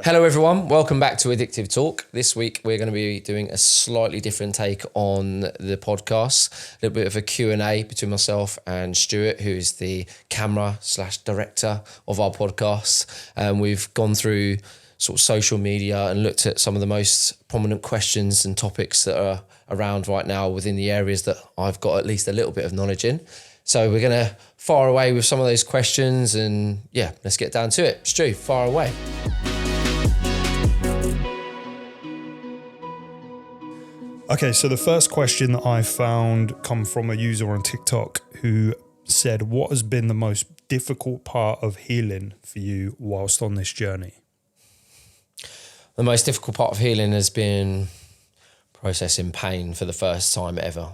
Hello everyone, welcome back to Addictive Talk. This week we're going to be doing a slightly different take on the podcast, a little bit of a Q&A between myself and Stuart, who is the camera/director of our podcast. We've gone through sort of social media and looked at some of the most prominent questions and topics that are around right now within the areas that I've got at least a little bit of knowledge in. So we're going to fire away with some of those questions and yeah, let's get down to it. Stu, fire away. Okay, so the first question that I found come from a user on TikTok who said, what has been the most difficult part of healing for you whilst on this journey? The most difficult part of healing has been processing pain for the first time ever.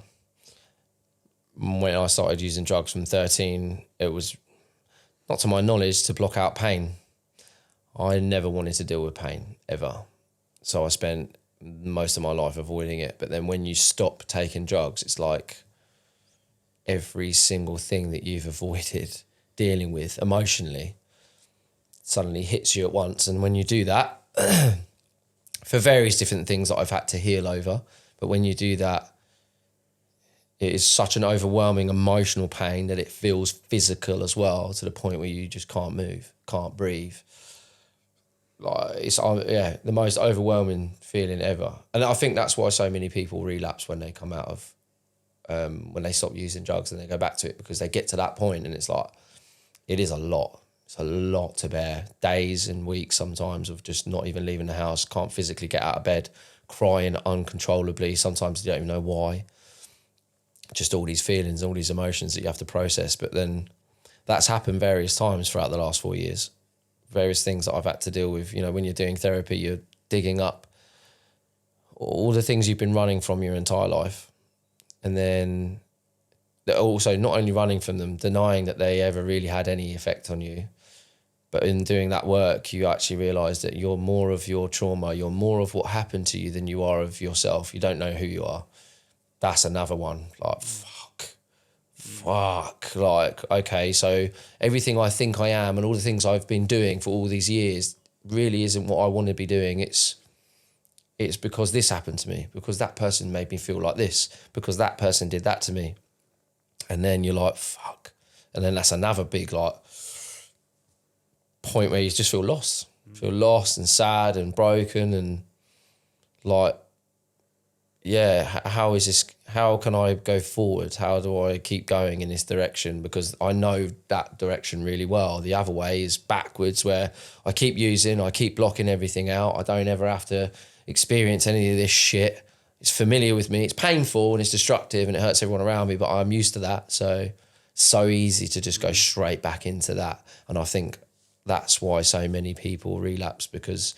When I started using drugs from 13, it was, not to my knowledge, to block out pain. I never wanted to deal with pain, ever. So I spent most of my life avoiding it. But then when you stop taking drugs, it's like every single thing that you've avoided dealing with emotionally suddenly hits you at once. And when you do that, for various different things that I've had to heal over, but when you do that, it is such an overwhelming emotional pain that it feels physical as well, to the point where you just can't move, can't breathe. Like it's the most overwhelming feeling ever. And I think that's why so many people relapse when they come out of, when they stop using drugs and they go back to it, because they get to that point and it's like, it is a lot. It's a lot to bear. Days and weeks sometimes of just not even leaving the house, can't physically get out of bed, crying uncontrollably. Sometimes you don't even know why. Just all these feelings, all these emotions that you have to process. But then that's happened various times throughout the last 4 years. Various things that I've had to deal with. You know, when you're doing therapy, you're digging up all the things you've been running from your entire life. And then also not only running from them, denying that they ever really had any effect on you. But in doing that work, you actually realise that you're more of your trauma, you're more of what happened to you than you are of yourself. You don't know who you are. That's another one. Like, fuck, like, okay, so everything I think I am and all the things I've been doing for all these years really isn't what I want to be doing. It's because this happened to me, because that person made me feel like this, because that person did that to me. And then you're like, fuck. And then that's another big, like, point where you just feel lost. Feel lost and sad and broken and like, yeah, how can I go forward? How do I keep going in this direction? Because I know that direction really well. The other way is backwards, where I keep using, I keep blocking everything out. I don't ever have to experience any of this shit. It's familiar with me. It's painful and it's destructive and it hurts everyone around me, but I'm used to that. So easy to just go straight back into that. And I think that's why so many people relapse, because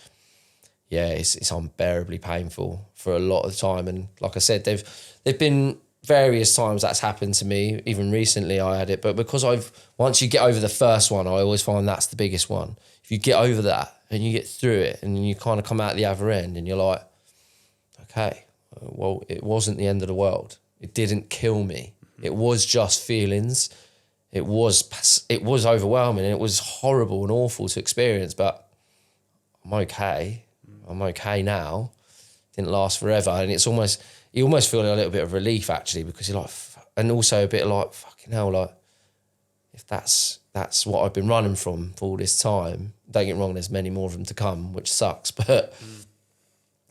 yeah, it's unbearably painful for a lot of the time. And like I said, there've been various times that's happened to me. Even recently I had it, but because once you get over the first one, I always find that's the biggest one. If you get over that and you get through it and you kind of come out the other end and you're like, okay, well, it wasn't the end of the world. It didn't kill me. It was just feelings. It was overwhelming and it was horrible and awful to experience, but I'm okay. I'm okay now. Didn't last forever. And you almost feel a little bit of relief actually, because you're like, and also a bit like, fucking hell, like, if that's what I've been running from for all this time, don't get me wrong, there's many more of them to come, which sucks, but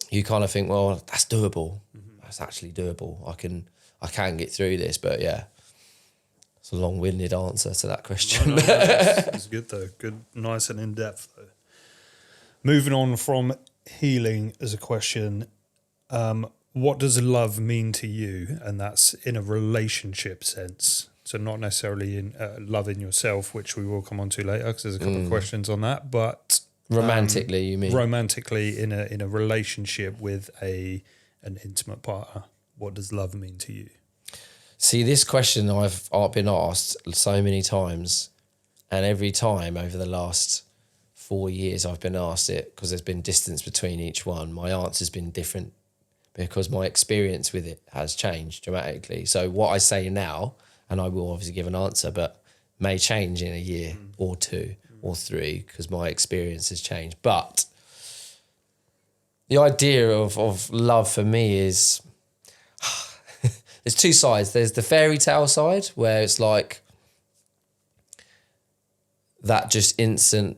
you kind of think, well, that's doable. That's actually doable. I can get through this, but yeah. It's a long-winded answer to that question. No, it's good though. Good, nice and in-depth though. Moving on from healing as a question, what does love mean to you? And that's in a relationship sense. So not necessarily in loving yourself, which we will come on to later, because there's a couple of questions on that. But romantically, you mean? Romantically, in a relationship with an intimate partner, what does love mean to you? See, this question I've been asked so many times, and every time over the last 4 years I've been asked it, because there's been distance between each one, my answer's been different because my experience with it has changed dramatically. So what I say now, and I will obviously give an answer, but may change in a year or two or three, because my experience has changed. But the idea of love for me is there's two sides. There's the fairy tale side where it's like that just instant,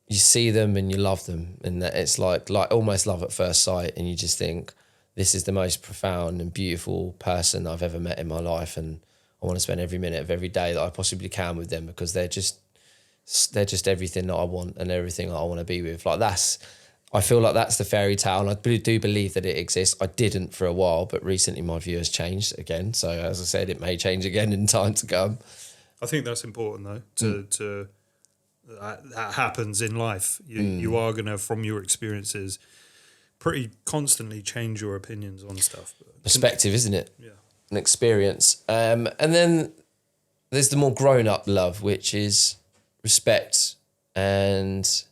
you see them and you love them, and that it's like almost love at first sight, and you just think this is the most profound and beautiful person I've ever met in my life, and I want to spend every minute of every day that I possibly can with them because they're just everything that I want and everything that I want to be with. Like I feel like that's the fairy tale, and I do believe that it exists. I didn't for a while, but recently my view has changed again. So as I said, it may change again in time to come. I think that's important though, to that happens in life. You are going to, from your experiences, pretty constantly change your opinions on stuff. Perspective, isn't it? Yeah. An experience. And then there's the more grown-up love, which is respect, and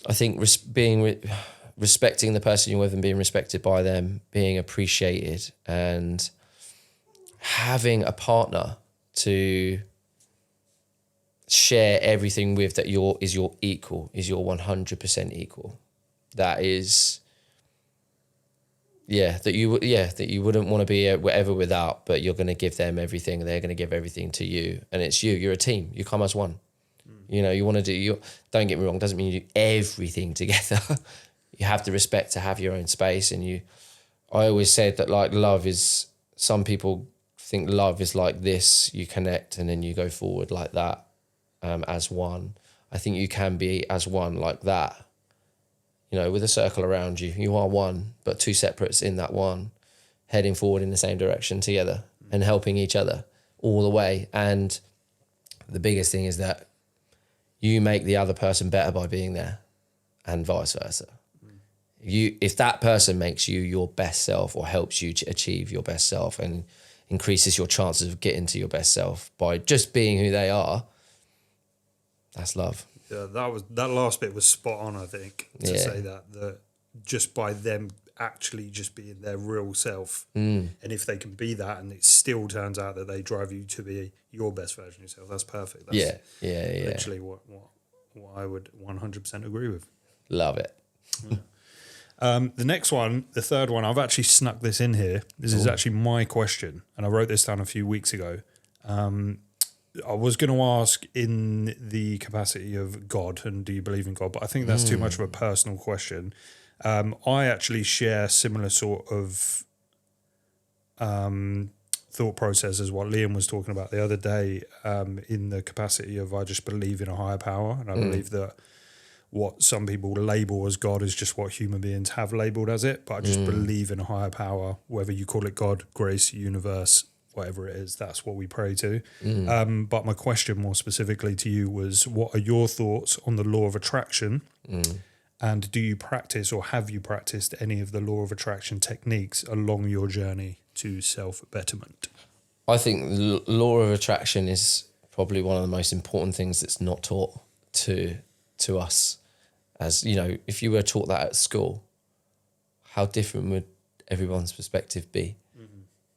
I think respecting the person you're with and being respected by them, being appreciated, and having a partner to share everything with that is your equal, is your 100% equal. That is, that you wouldn't want to be whatever without, but you're going to give them everything. They're going to give everything to you, and it's you're a team. You come as one. You know, you want to don't get me wrong, doesn't mean you do everything together. You have the respect to have your own space. And I always said that like love is, some people think love is like this, you connect and then you go forward like that, as one. I think you can be as one like that, you know, with a circle around you. You are one, but two separates in that one, heading forward in the same direction together and helping each other all the way. And the biggest thing is that you make the other person better by being there, and vice versa. If that person makes you your best self or helps you to achieve your best self and increases your chances of getting to your best self by just being who they are, that's love. Yeah, that last bit was spot on, I think, to say that just by them actually just being their real self, and if they can be that and it still turns out that they drive you to be your best version of yourself, that's perfect. That's literally what I would 100% agree with. Love it. The next one, the third one, I've actually snuck this in here. This is actually my question, and I wrote this down a few weeks ago. I was going to ask in the capacity of God and do you believe in God, but I think that's too much of a personal question. I actually share similar sort of thought process as what Liam was talking about the other day, in the capacity of I just believe in a higher power, and I believe that what some people label as God is just what human beings have labelled as it, but I just believe in a higher power, whether you call it God, grace, universe, whatever it is, that's what we pray to. But my question more specifically to you was, what are your thoughts on the law of attraction? And do you practice or have you practiced any of the law of attraction techniques along your journey to self-betterment? I think the law of attraction is probably one of the most important things that's not taught to us. As you know, if you were taught that at school, how different would everyone's perspective be?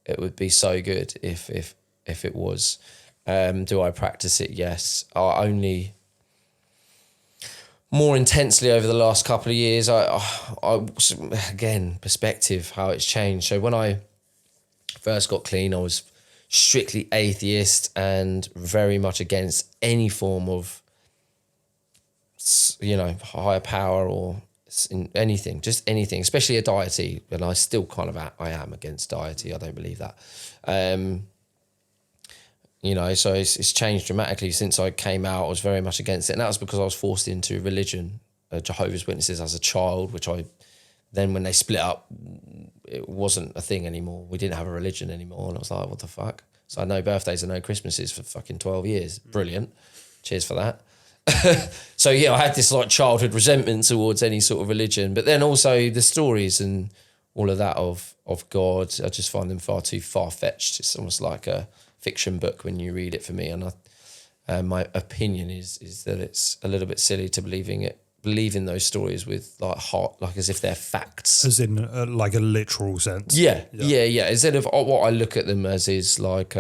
It would be so good if it was. Do I practice it? Yes. I only more intensely over the last couple of years. I again, perspective, how it's changed. So when I first got clean, I was strictly atheist and very much against any form of, you know, higher power or anything, just anything, especially a deity. And I still kind of I am against deity. I don't believe that. You know, so it's changed dramatically since I came out. I was very much against it, and that was because I was forced into religion, Jehovah's Witnesses, as a child, which then when they split up, it wasn't a thing anymore. We didn't have a religion anymore, and I was like, what the fuck? So I had no birthdays and no Christmases for fucking 12 years. Brilliant. Cheers for that. So yeah, I had this like childhood resentment towards any sort of religion, but then also the stories and all of that of God, I just find them far too far-fetched. It's almost like a fiction book when you read it for me, and my opinion is that it's a little bit silly to believe in those stories with like heart, like as if they're facts, as in like a literal sense. Yeah. Instead of what I look at them as is like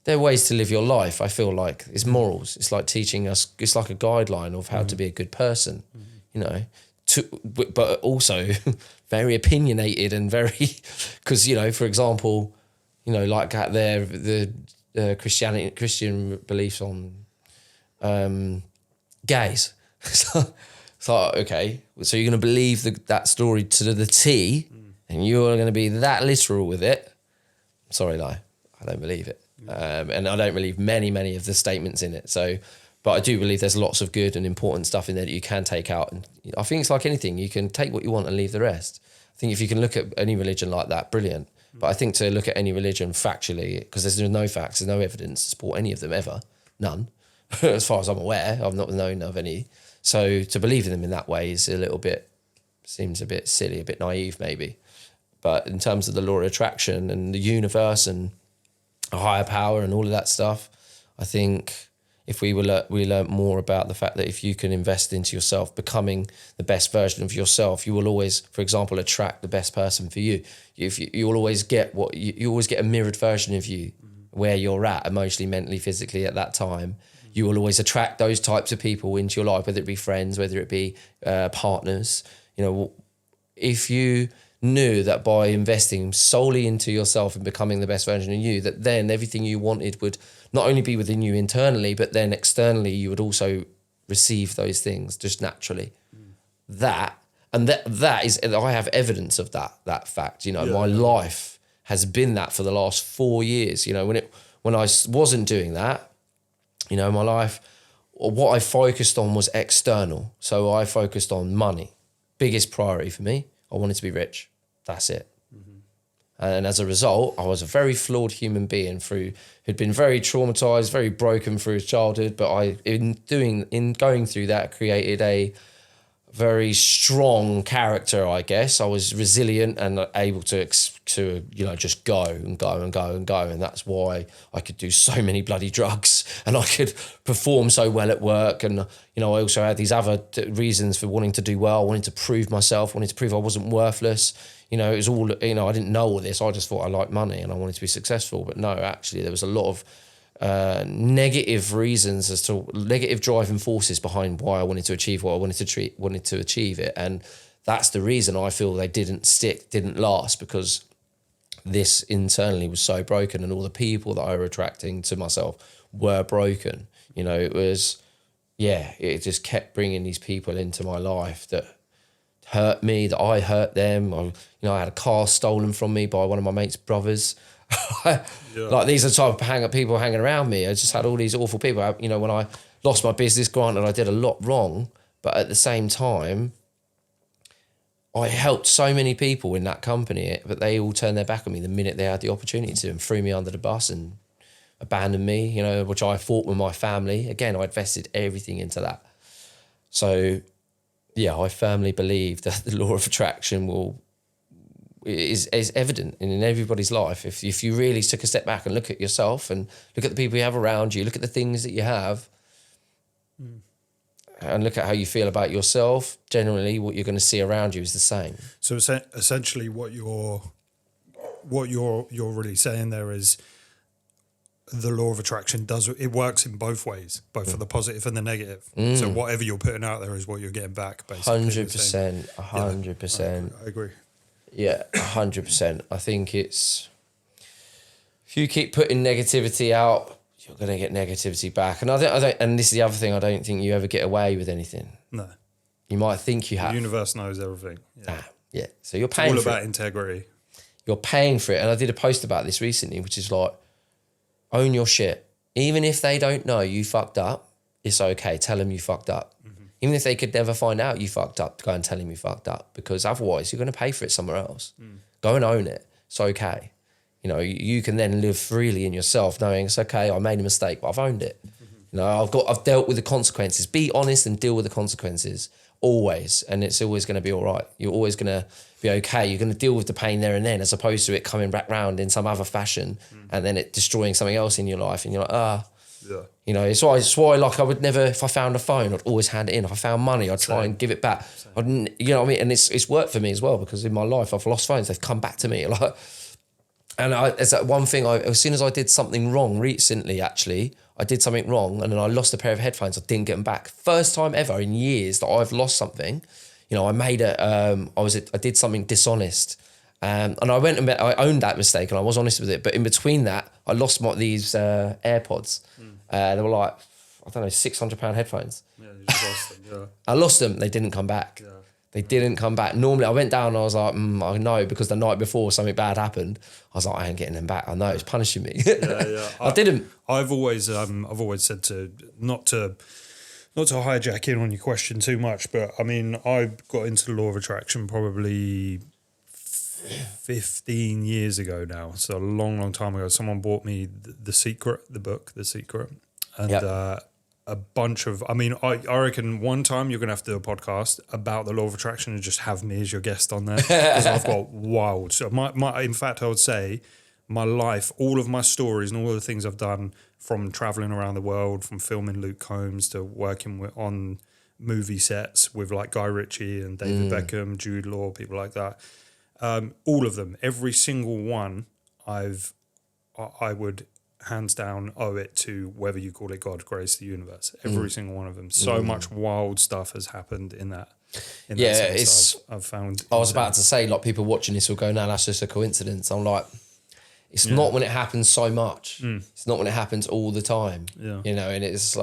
they're ways to live your life. I feel like it's morals. It's like teaching us. It's like a guideline of how to be a good person. You know, but also very opinionated and very, because, you know, for example, you know, like the Christian beliefs on gays. So it's like, okay, so you're going to believe that story to the T, and you're going to be that literal with it. Sorry, no, I don't believe it. And I don't believe many of the statements in it. So, but I do believe there's lots of good and important stuff in there that you can take out. And I think it's like anything, you can take what you want and leave the rest. I think if you can look at any religion like that, brilliant. But I think to look at any religion factually, because there's no facts, there's no evidence to support any of them ever, none. As far as I'm aware, I've not known of any. So to believe in them in that way is seems a bit silly, a bit naive maybe. But in terms of the law of attraction and the universe and a higher power and all of that stuff, I think if we learn more about the fact that if you can invest into yourself, becoming the best version of yourself, you will always, for example, attract the best person for you. You will always get you always get a mirrored version of you where you're at emotionally, mentally, physically at that time. You will always attract those types of people into your life, whether it be friends, whether it be partners. You know, if you knew that by investing solely into yourself and becoming the best version of you, that then everything you wanted would not only be within you internally, but then externally you would also receive those things just naturally. That is, I have evidence of that fact. You know, my life has been that for the last 4 years. You know, when I wasn't doing that, you know, my life, what I focused on was external. So I focused on money. Biggest priority for me. I wanted to be rich. That's it. And as a result, I was a very flawed human being who'd been very traumatized, very broken through his childhood. But in going through that, created a very strong character, I guess. I was resilient and able to you know, just go and go and go and go. And that's why I could do so many bloody drugs and I could perform so well at work. And, you know, I also had these other reasons for wanting to do well. I wanted to prove myself, wanted to prove I wasn't worthless. You know, it was all, you know, I didn't know all this. I just thought I liked money and I wanted to be successful. But no, actually, there was a lot of negative reasons as to negative driving forces behind why I wanted to achieve what I wanted to achieve it. And that's the reason I feel they didn't last, because this internally was so broken and all the people that I were attracting to myself were broken. You know, it just kept bringing these people into my life that hurt me, that I hurt them. I had a car stolen from me by one of my mate's brothers. Like, these are the type of people hanging around me. I just had all these awful people. You know, when I lost my business, granted, I did a lot wrong, but at the same time, I helped so many people in that company, but they all turned their back on me the minute they had the opportunity to, and threw me under the bus and abandoned me, you know, which I fought with my family. Again, I invested everything into that. So, yeah, I firmly believe that the law of attraction is evident in everybody's life. If you really took a step back and look at yourself and look at the people you have around you, look at the things that you have, and look at how you feel about yourself, generally what you're going to see around you is the same. So essentially what you're really saying there is the law of attraction works in both ways, both for the positive and the negative. So whatever you're putting out there is what you're getting back, basically. 100%. I agree. Yeah, 100%. I think it's, if you keep putting negativity out, you're going to get negativity back. And I don't, and this is the other thing, I don't think you ever get away with anything. No. You might think you have. The universe knows everything. Yeah. So you're paying for it. It's all about integrity. You're paying for it. And I did a post about this recently, which is like, own your shit. Even if they don't know you fucked up, it's okay. Tell them you fucked up. Even if they could never find out you fucked up, go and tell them you fucked up, because otherwise you're going to pay for it somewhere else. Go and own it. It's okay. You know, you can then live freely in yourself, knowing it's okay, I made a mistake, but I've owned it. You know, I've dealt with the consequences. Be honest and deal with the consequences always, and it's always going to be all right. You're always going to be okay. You're going to deal with the pain there and then, as opposed to it coming back round in some other fashion and then it destroying something else in your life, and you're like, you know, it's why like I would never, if I found a phone, I'd always hand it in. If I found money, I'd try and give it back. You know what I mean? And it's worked for me as well, because in my life I've lost phones, they've come back to me. Like, and it's that one thing, as soon as I did something wrong recently, actually, I did something wrong and then I lost a pair of headphones. I didn't get them back. First time ever in years that I've lost something. I made I did something dishonest. And I went and I owned that mistake and I was honest with it. But in between that, I lost these AirPods. They were like, I don't know, £600 headphones. Yeah, you just lost them, yeah. I lost them. They didn't come back. Yeah. They didn't come back. Normally, I went down and I was like, I know, because the night before something bad happened. I was like, I ain't getting them back. I know, it's punishing me. Yeah. I didn't. I've always said to not to hijack in on your question too much, but I mean, I got into the law of attraction probably 15 years ago now. So a long time ago. Someone bought me The Secret, the book, The Secret, and a bunch of, I mean, I reckon one time you're going to have to do a podcast about the law of attraction and just have me as your guest on there, because I've got wild. So in fact, I would say my life, all of my stories and all of the things I've done, from traveling around the world, from filming Luke Combs to working on movie sets with like Guy Ritchie and David Beckham, Jude Law, people like that. All of them, every single one, I would hands down owe it to, whether you call it God, grace, the universe. Every single one of them. So much wild stuff has happened in that. I've found. I was about to say, like, people watching this will go, no, that's just a coincidence. I'm like, it's not when it happens so much. It's not when it happens all the time. Yeah. And it's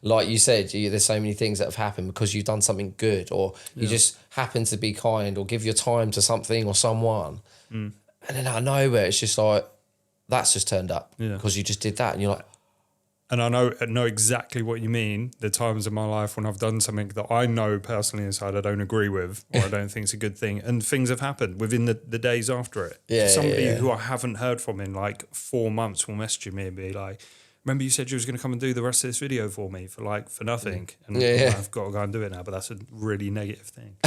like you said, there's so many things that have happened because you've done something good, or you just happen to be kind, or give your time to something or someone. And then out of nowhere, it's just like, that's just turned up because you just did that. And you're like, and I know exactly what you mean. The times in my life when I've done something that I know personally inside I don't agree with, or I don't think it's a good thing, and things have happened within the days after it. Somebody who I haven't heard from in like 4 months will message me and be like, remember you said you was going to come and do the rest of this video for me for nothing, and I've got to go and do it now, but that's a really negative thing.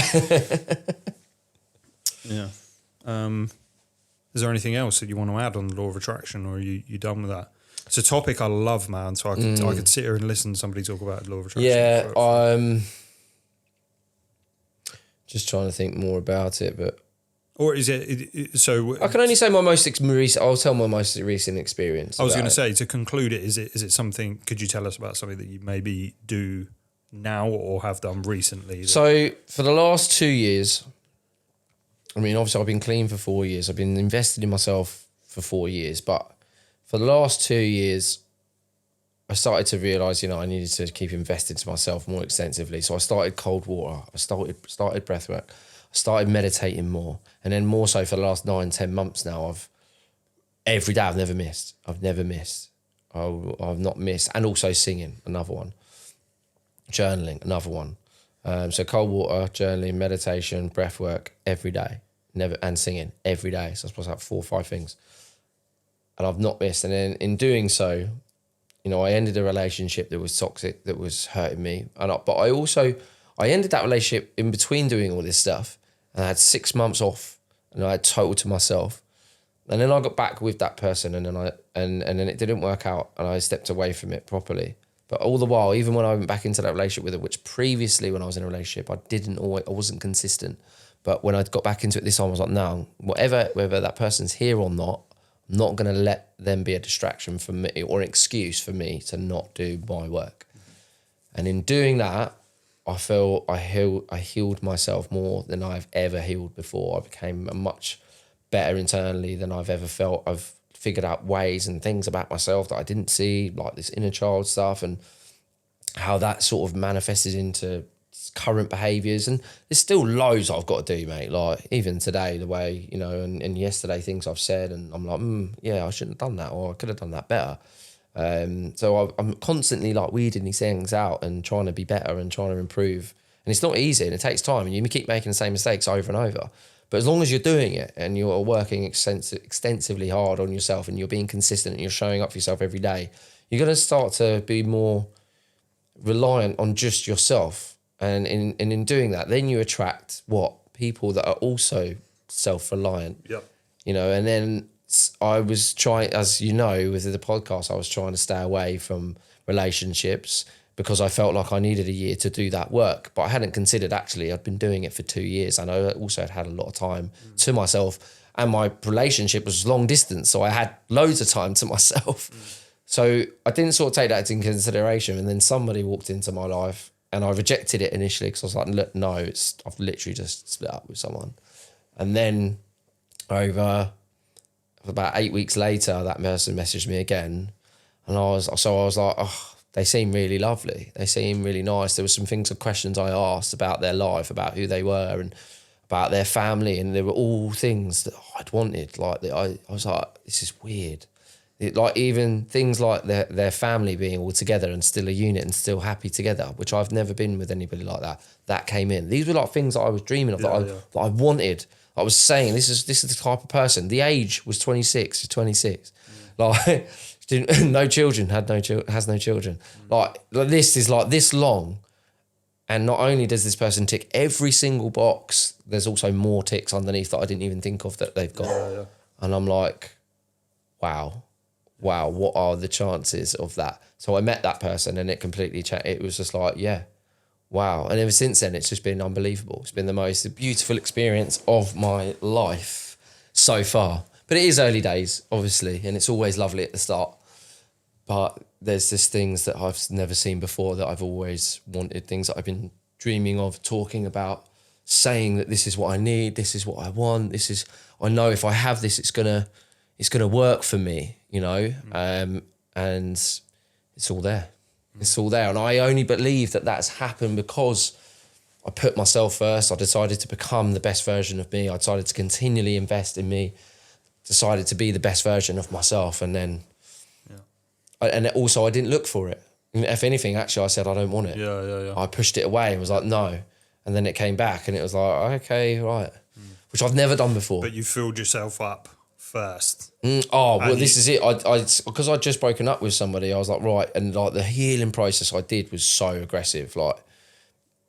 Is there anything else that you want to add on the law of attraction, or are you done with that? It's a topic I love, man. So I could sit here and listen to somebody talk about the law of attraction. Yeah, I'm just trying to think more about it, but or is it so? I can only say my most recent. I'll tell my most recent experience. I was going to say, to conclude it, is it something? Could you tell us about something that you maybe do now or have done recently? So for the last 2 years, I mean, obviously I've been clean for 4 years. I've been invested in myself for 4 years, but for the last 2 years, I started to realise, I needed to keep investing to myself more extensively. So I started cold water. I started breath work. I started meditating more. And then more so for the last 9-10 months now, every day I've never missed. I've not missed. And also singing, another one. Journaling, another one. So cold water, journaling, meditation, breath work, every day. And singing every day. So I suppose that's 4 or 5 things. And I've not missed. And then in doing so, I ended a relationship that was toxic, that was hurting me. But I ended that relationship in between doing all this stuff. And I had 6 months off, and I had total to myself. And then I got back with that person, and then it didn't work out, and I stepped away from it properly. But all the while, even when I went back into that relationship with her, which previously when I was in a relationship, I wasn't consistent. But when I got back into it this time, I was like, no, whether that person's here or not, I'm not going to let them be a distraction for me or an excuse for me to not do my work. And in doing that, I feel I healed myself more than I've ever healed before. I became much better internally than I've ever felt. I've figured out ways and things about myself that I didn't see, like this inner child stuff, and how that sort of manifested into current behaviours. And there's still loads I've got to do, mate. Like even today, the way, and yesterday, things I've said, and I'm like, yeah, I shouldn't have done that, or I could have done that better. So I'm constantly like weeding these things out and trying to be better and trying to improve. And it's not easy, and it takes time, and you keep making the same mistakes over and over. But as long as you're doing it and you're working extensively hard on yourself, and you're being consistent and you're showing up for yourself every day, you're going to start to be more reliant on just yourself. And in doing that, then you attract people that are also self-reliant. Yep. And then I was trying, as you know, with the podcast, I was trying to stay away from relationships because I felt like I needed a year to do that work. But I hadn't considered, actually, I'd been doing it for 2 years, and I also had a lot of time to myself, and my relationship was long distance, so I had loads of time to myself. So I didn't sort of take that into consideration, and then somebody walked into my life, And I rejected it initially because I was like, look, no, I've literally just split up with someone. And then about 8 weeks later, that person messaged me again. And I was like, oh, they seem really lovely. They seem really nice. There were some questions I asked about their life, about who they were and about their family. And they were all things that I'd wanted. Like, I was like, this is weird. Like even things like their family being all together and still a unit and still happy together, which I've never been with anybody like that. That came in. These were like things that I was dreaming of, that I wanted. I was saying, this is the type of person. The age was 26 to 26. Like, no children, has no children. Like this is like this long. And not only does this person tick every single box, there's also more ticks underneath that I didn't even think of that they've got. Yeah. And I'm like, wow, what are the chances of that? So I met that person and it completely changed. It was just like, yeah, wow. And ever since then, it's just been unbelievable. It's been the most beautiful experience of my life so far. But it is early days, obviously, and it's always lovely at the start. But there's just things that I've never seen before that I've always wanted, things that I've been dreaming of, talking about, saying that this is what I need, this is what I want, I know if I have this, it's gonna work for me, you know, and it's all there. It's all there. And I only believe that that's happened because I put myself first. I decided to become the best version of me. I decided to continually invest in me, decided to be the best version of myself. And then, and also I didn't look for it. If anything, actually, I said, I don't want it. Yeah. I pushed it away and was like, no. And then it came back and it was like, okay, right. Which I've never done before. But you filled yourself up first. This is it. Because I'd just broken up with somebody, I was like, right. And like the healing process I did was so aggressive. Like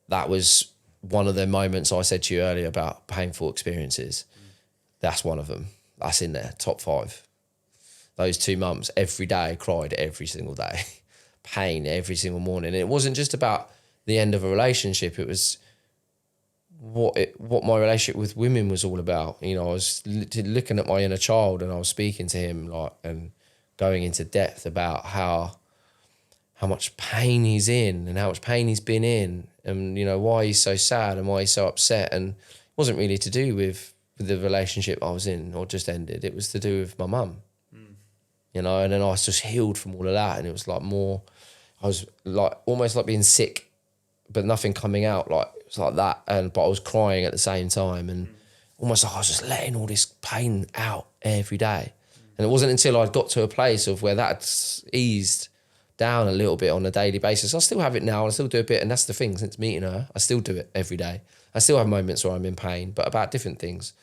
that was one of the moments I said to you earlier about painful experiences. That's one of them. That's in there, top 5. Those 2 months, every day I cried every single day. Pain every single morning. And it wasn't just about the end of a relationship. It was what my relationship with women was all about. You know, I was looking at my inner child and I was speaking to him like and going into depth about how much pain he's in and how much pain he's been in and, you know, why he's so sad and why he's so upset. And it wasn't really to do with the relationship I was in or just ended. It was to do with my mum. You know, and then I was just healed from all of that. And it was like I was like almost like being sick, but nothing coming out. Like it was like that. But I was crying at the same time and almost like I was just letting all this pain out every day. And it wasn't until I got to a place of where that eased down a little bit on a daily basis. I still have it now. I still do a bit. And that's the thing, since meeting her, I still do it every day. I still have moments where I'm in pain, but about different things.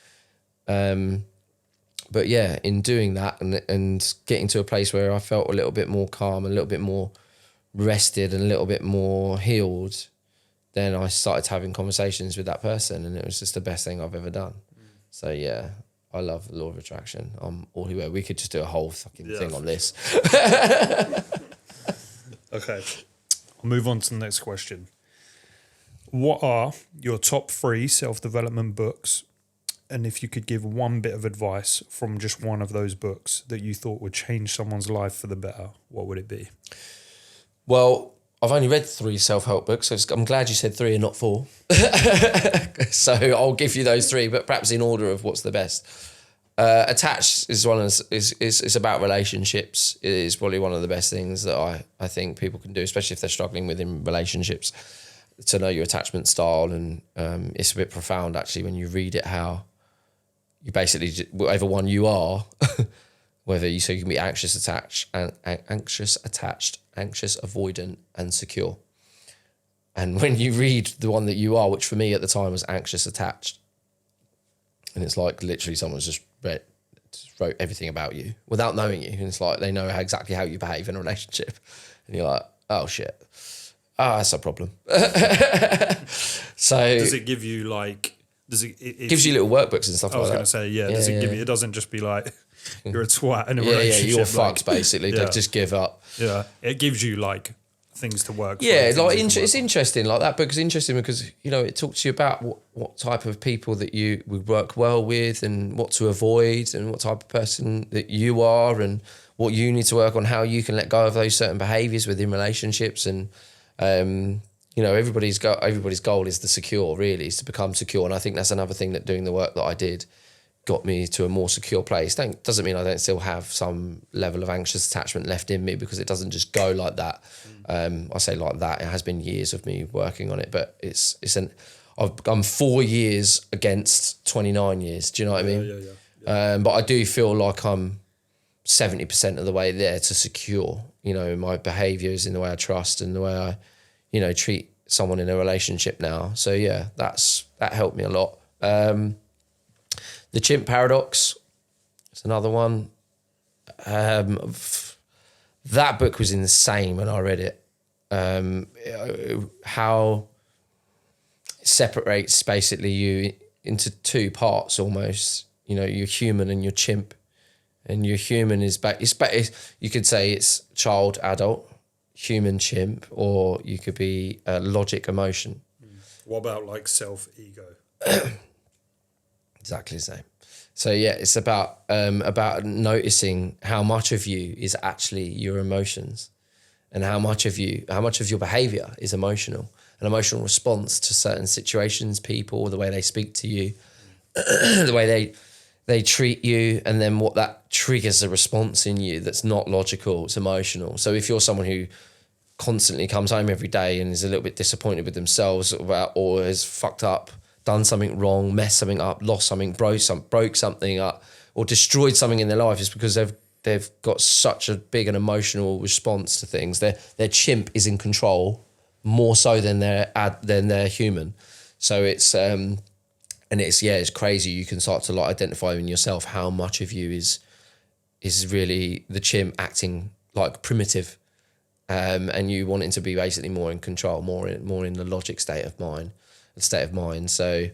But yeah, in doing that and getting to a place where I felt a little bit more calm, a little bit more rested and a little bit more healed, then I started having conversations with that person and it was just the best thing I've ever done. So yeah, I love the law of attraction. I'm all the way. We could just do a whole fucking thing on this. Okay, I'll move on to the next question. What are your top 3 self-development books? And if you could give one bit of advice from just one of those books that you thought would change someone's life for the better, what would it be? Well, I've only read 3 self-help books, so I'm glad you said 3 and not 4. So I'll give you those 3, but perhaps in order of what's the best. Attached is it's about relationships. It is probably one of the best things that I think people can do, especially if they're struggling within relationships, to know your attachment style. And it's a bit profound actually when you read it, how you basically, whatever one you are, whether you can be anxious attached, anxious avoidant, and secure. And when you read the one that you are, which for me at the time was anxious attached, and it's like literally someone's just wrote everything about you without knowing you, and it's like they know exactly how you behave in a relationship, and you're like, oh shit, that's a problem. So does it give you like? Does it gives you little workbooks and stuff like that? I was going to say, does it give you, it doesn't just be like, you're a twat in a relationship. Yeah, you're fucked basically. Like, just give up. Yeah, it gives you like things to work for. Like it's interesting, like that book is interesting because, you know, it talks to you about what type of people that you would work well with and what to avoid and what type of person that you are and what you need to work on, how you can let go of those certain behaviours within relationships and, you know, everybody's goal is the secure, really, is to become secure. And I think that's another thing that doing the work that I did got me to a more secure place. Doesn't mean I don't still have some level of anxious attachment left in me, because it doesn't just go like that. I say like that, it has been years of me working on it, but I'm 4 years against 29 years. Do you know what I mean? Yeah. But I do feel like I'm 70% of the way there to secure, you know, my behaviours, in the way I trust and the way I, you know, treat someone in a relationship now. So yeah, that helped me a lot. The chimp paradox, it's another one. That book was insane when I read it. How it separates basically you into two parts almost. You know, you're human and you're chimp. And your human is you could say it's child, adult, human, chimp, or you could be logic, emotion. What about like self-ego? Exactly the same. So yeah, it's about noticing how much of you is actually your emotions, and how much of your behavior is emotional, an emotional response to certain situations, people, the way they speak to you, the way they treat you, and then what that triggers a response in you that's not logical, it's emotional. So if you're someone who constantly comes home every day and is a little bit disappointed with themselves or has fucked up, done something wrong, messed something up, lost something, broke something up, or destroyed something in their life, is because they've got such a big and emotional response to things. Their chimp is in control more so than their human. So it's it's crazy. You can start to like identify in yourself how much of you is really the chimp acting like primitive, and you wanting to be basically more in control, more in the logic state of mind. So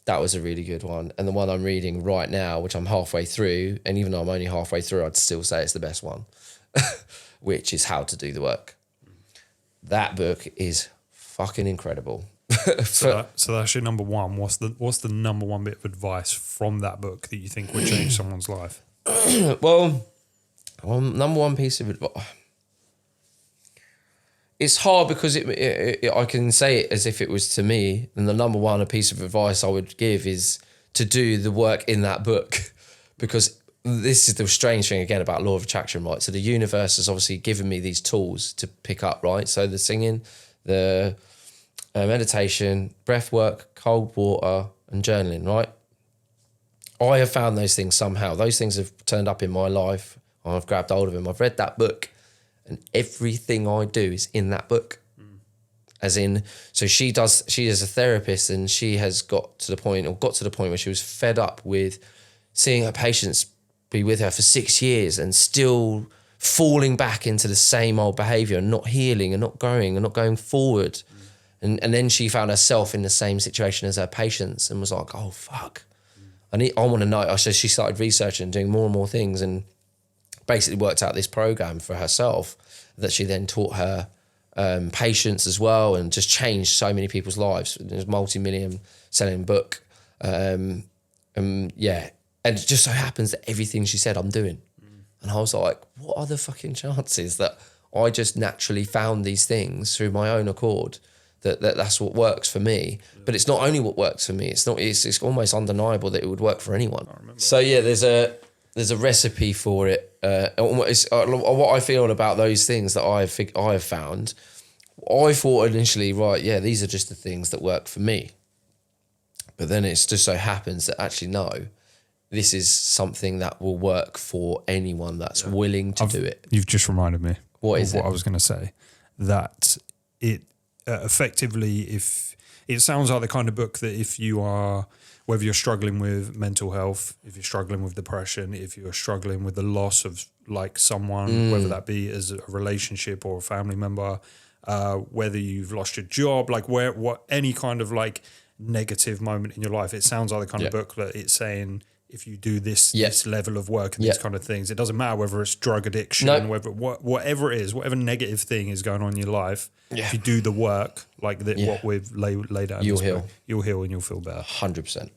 that was a really good one. And the one I'm reading right now, which I'm halfway through, and even though I'm only halfway through, I'd still say it's the best one, which is How to Do the Work. That book is fucking incredible. So that's your number one. What's the number one bit of advice from that book that you think would change someone's life? Well, number one piece of advice. It's hard because I can say it as if it was to me, and the number one piece of advice I would give is to do the work in that book, because this is the strange thing again about law of attraction, right? So the universe has obviously given me these tools to pick up, right? So the singing, the meditation, breath work, cold water, and journaling, right? I have found those things somehow. Those things have turned up in my life. I've grabbed hold of them. I've read that book, and everything I do is in that book. As in, so she is a therapist, and she has got to the point where she was fed up with seeing her patients be with her for 6 years and still falling back into the same old behavior and not healing and not growing and not going forward. And then she found herself in the same situation as her patients and was like, oh, fuck. I want to know. So she started researching, doing more and more things, and basically worked out this program for herself that she then taught her patients as well, and just changed so many people's lives. It was a multi-million selling book. And it just so happens that everything she said I'm doing. And I was like, what are the fucking chances that I just naturally found these things through my own accord? That's what works for me. But it's not only what works for me. It's almost undeniable that it would work for anyone. So yeah, there's a recipe for it. What I feel about those things that I have found, I thought initially, right, yeah, these are just the things that work for me. But then it just so happens that actually no, this is something that will work for anyone that's willing to do it. You've just reminded me. What is it? What I was going to say, that it effectively, if it sounds like the kind of book that if you are, whether you're struggling with mental health, if you're struggling with depression, if you're struggling with the loss of like someone, whether that be as a relationship or a family member, whether you've lost your job, like any kind of like negative moment in your life, it sounds like the kind of book that it's saying, if you do this level of work and these kind of things, it doesn't matter whether it's drug addiction, whether whatever it is, whatever negative thing is going on in your life, if you do the work like what we've laid out, you'll heal. You'll heal and you'll feel better. 100%.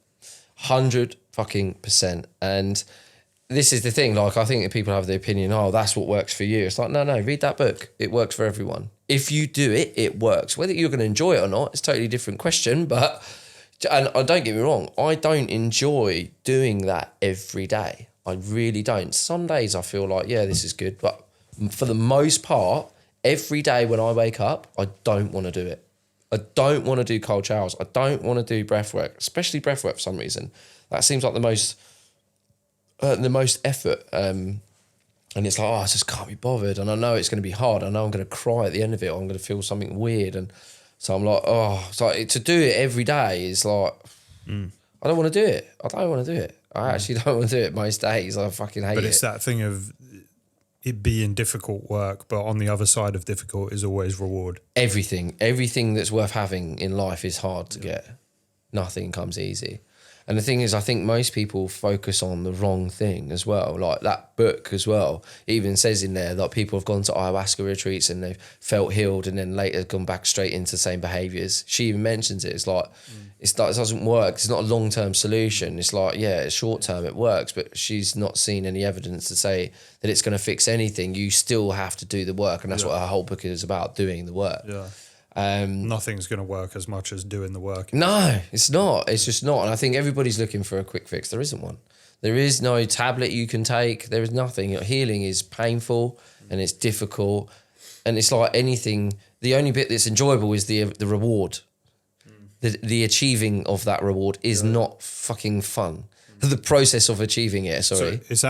100%. And this is the thing, like I think that people have the opinion, oh, that's what works for you. It's like, no, read that book. It works for everyone. If you do it, it works. Whether you're going to enjoy it or not, it's a totally different question. But, and don't get me wrong, I don't enjoy doing that every day. I really don't. Some days I feel like, yeah, this is good. But for the most part, every day when I wake up, I don't want to do it. I don't want to do cold showers. I don't want to do breath work, especially breath work for some reason. That seems like the most effort. And it's like, I just can't be bothered. And I know it's going to be hard. I know I'm going to cry at the end of it. Or I'm going to feel something weird. And so I'm like, it's like to do it every day is like, I don't want to do it. I don't want to do it. I actually don't want to do it most days. I fucking hate it. But it's that thing of it being difficult work, but on the other side of difficult is always reward. Everything that's worth having in life is hard to get. Nothing comes easy. And the thing is, I think most people focus on the wrong thing as well. Like that book as well, it even says in there that people have gone to ayahuasca retreats and they've felt healed and then later gone back straight into the same behaviours. She even mentions it. It's like, it doesn't work. It's not a long-term solution. It's like, yeah, it's short-term, it works, but she's not seen any evidence to say that it's going to fix anything. You still have to do the work. And that's what her whole book is about, doing the work. Yeah. Nothing's going to work as much as doing the work. No, it's not. It's just not. And I think everybody's looking for a quick fix. There isn't one. There is no tablet you can take. There is nothing. Healing is painful and it's difficult. And it's like anything. The only bit that's enjoyable is the reward. The achieving of that reward is not fucking fun. The process of achieving it, sorry. So it's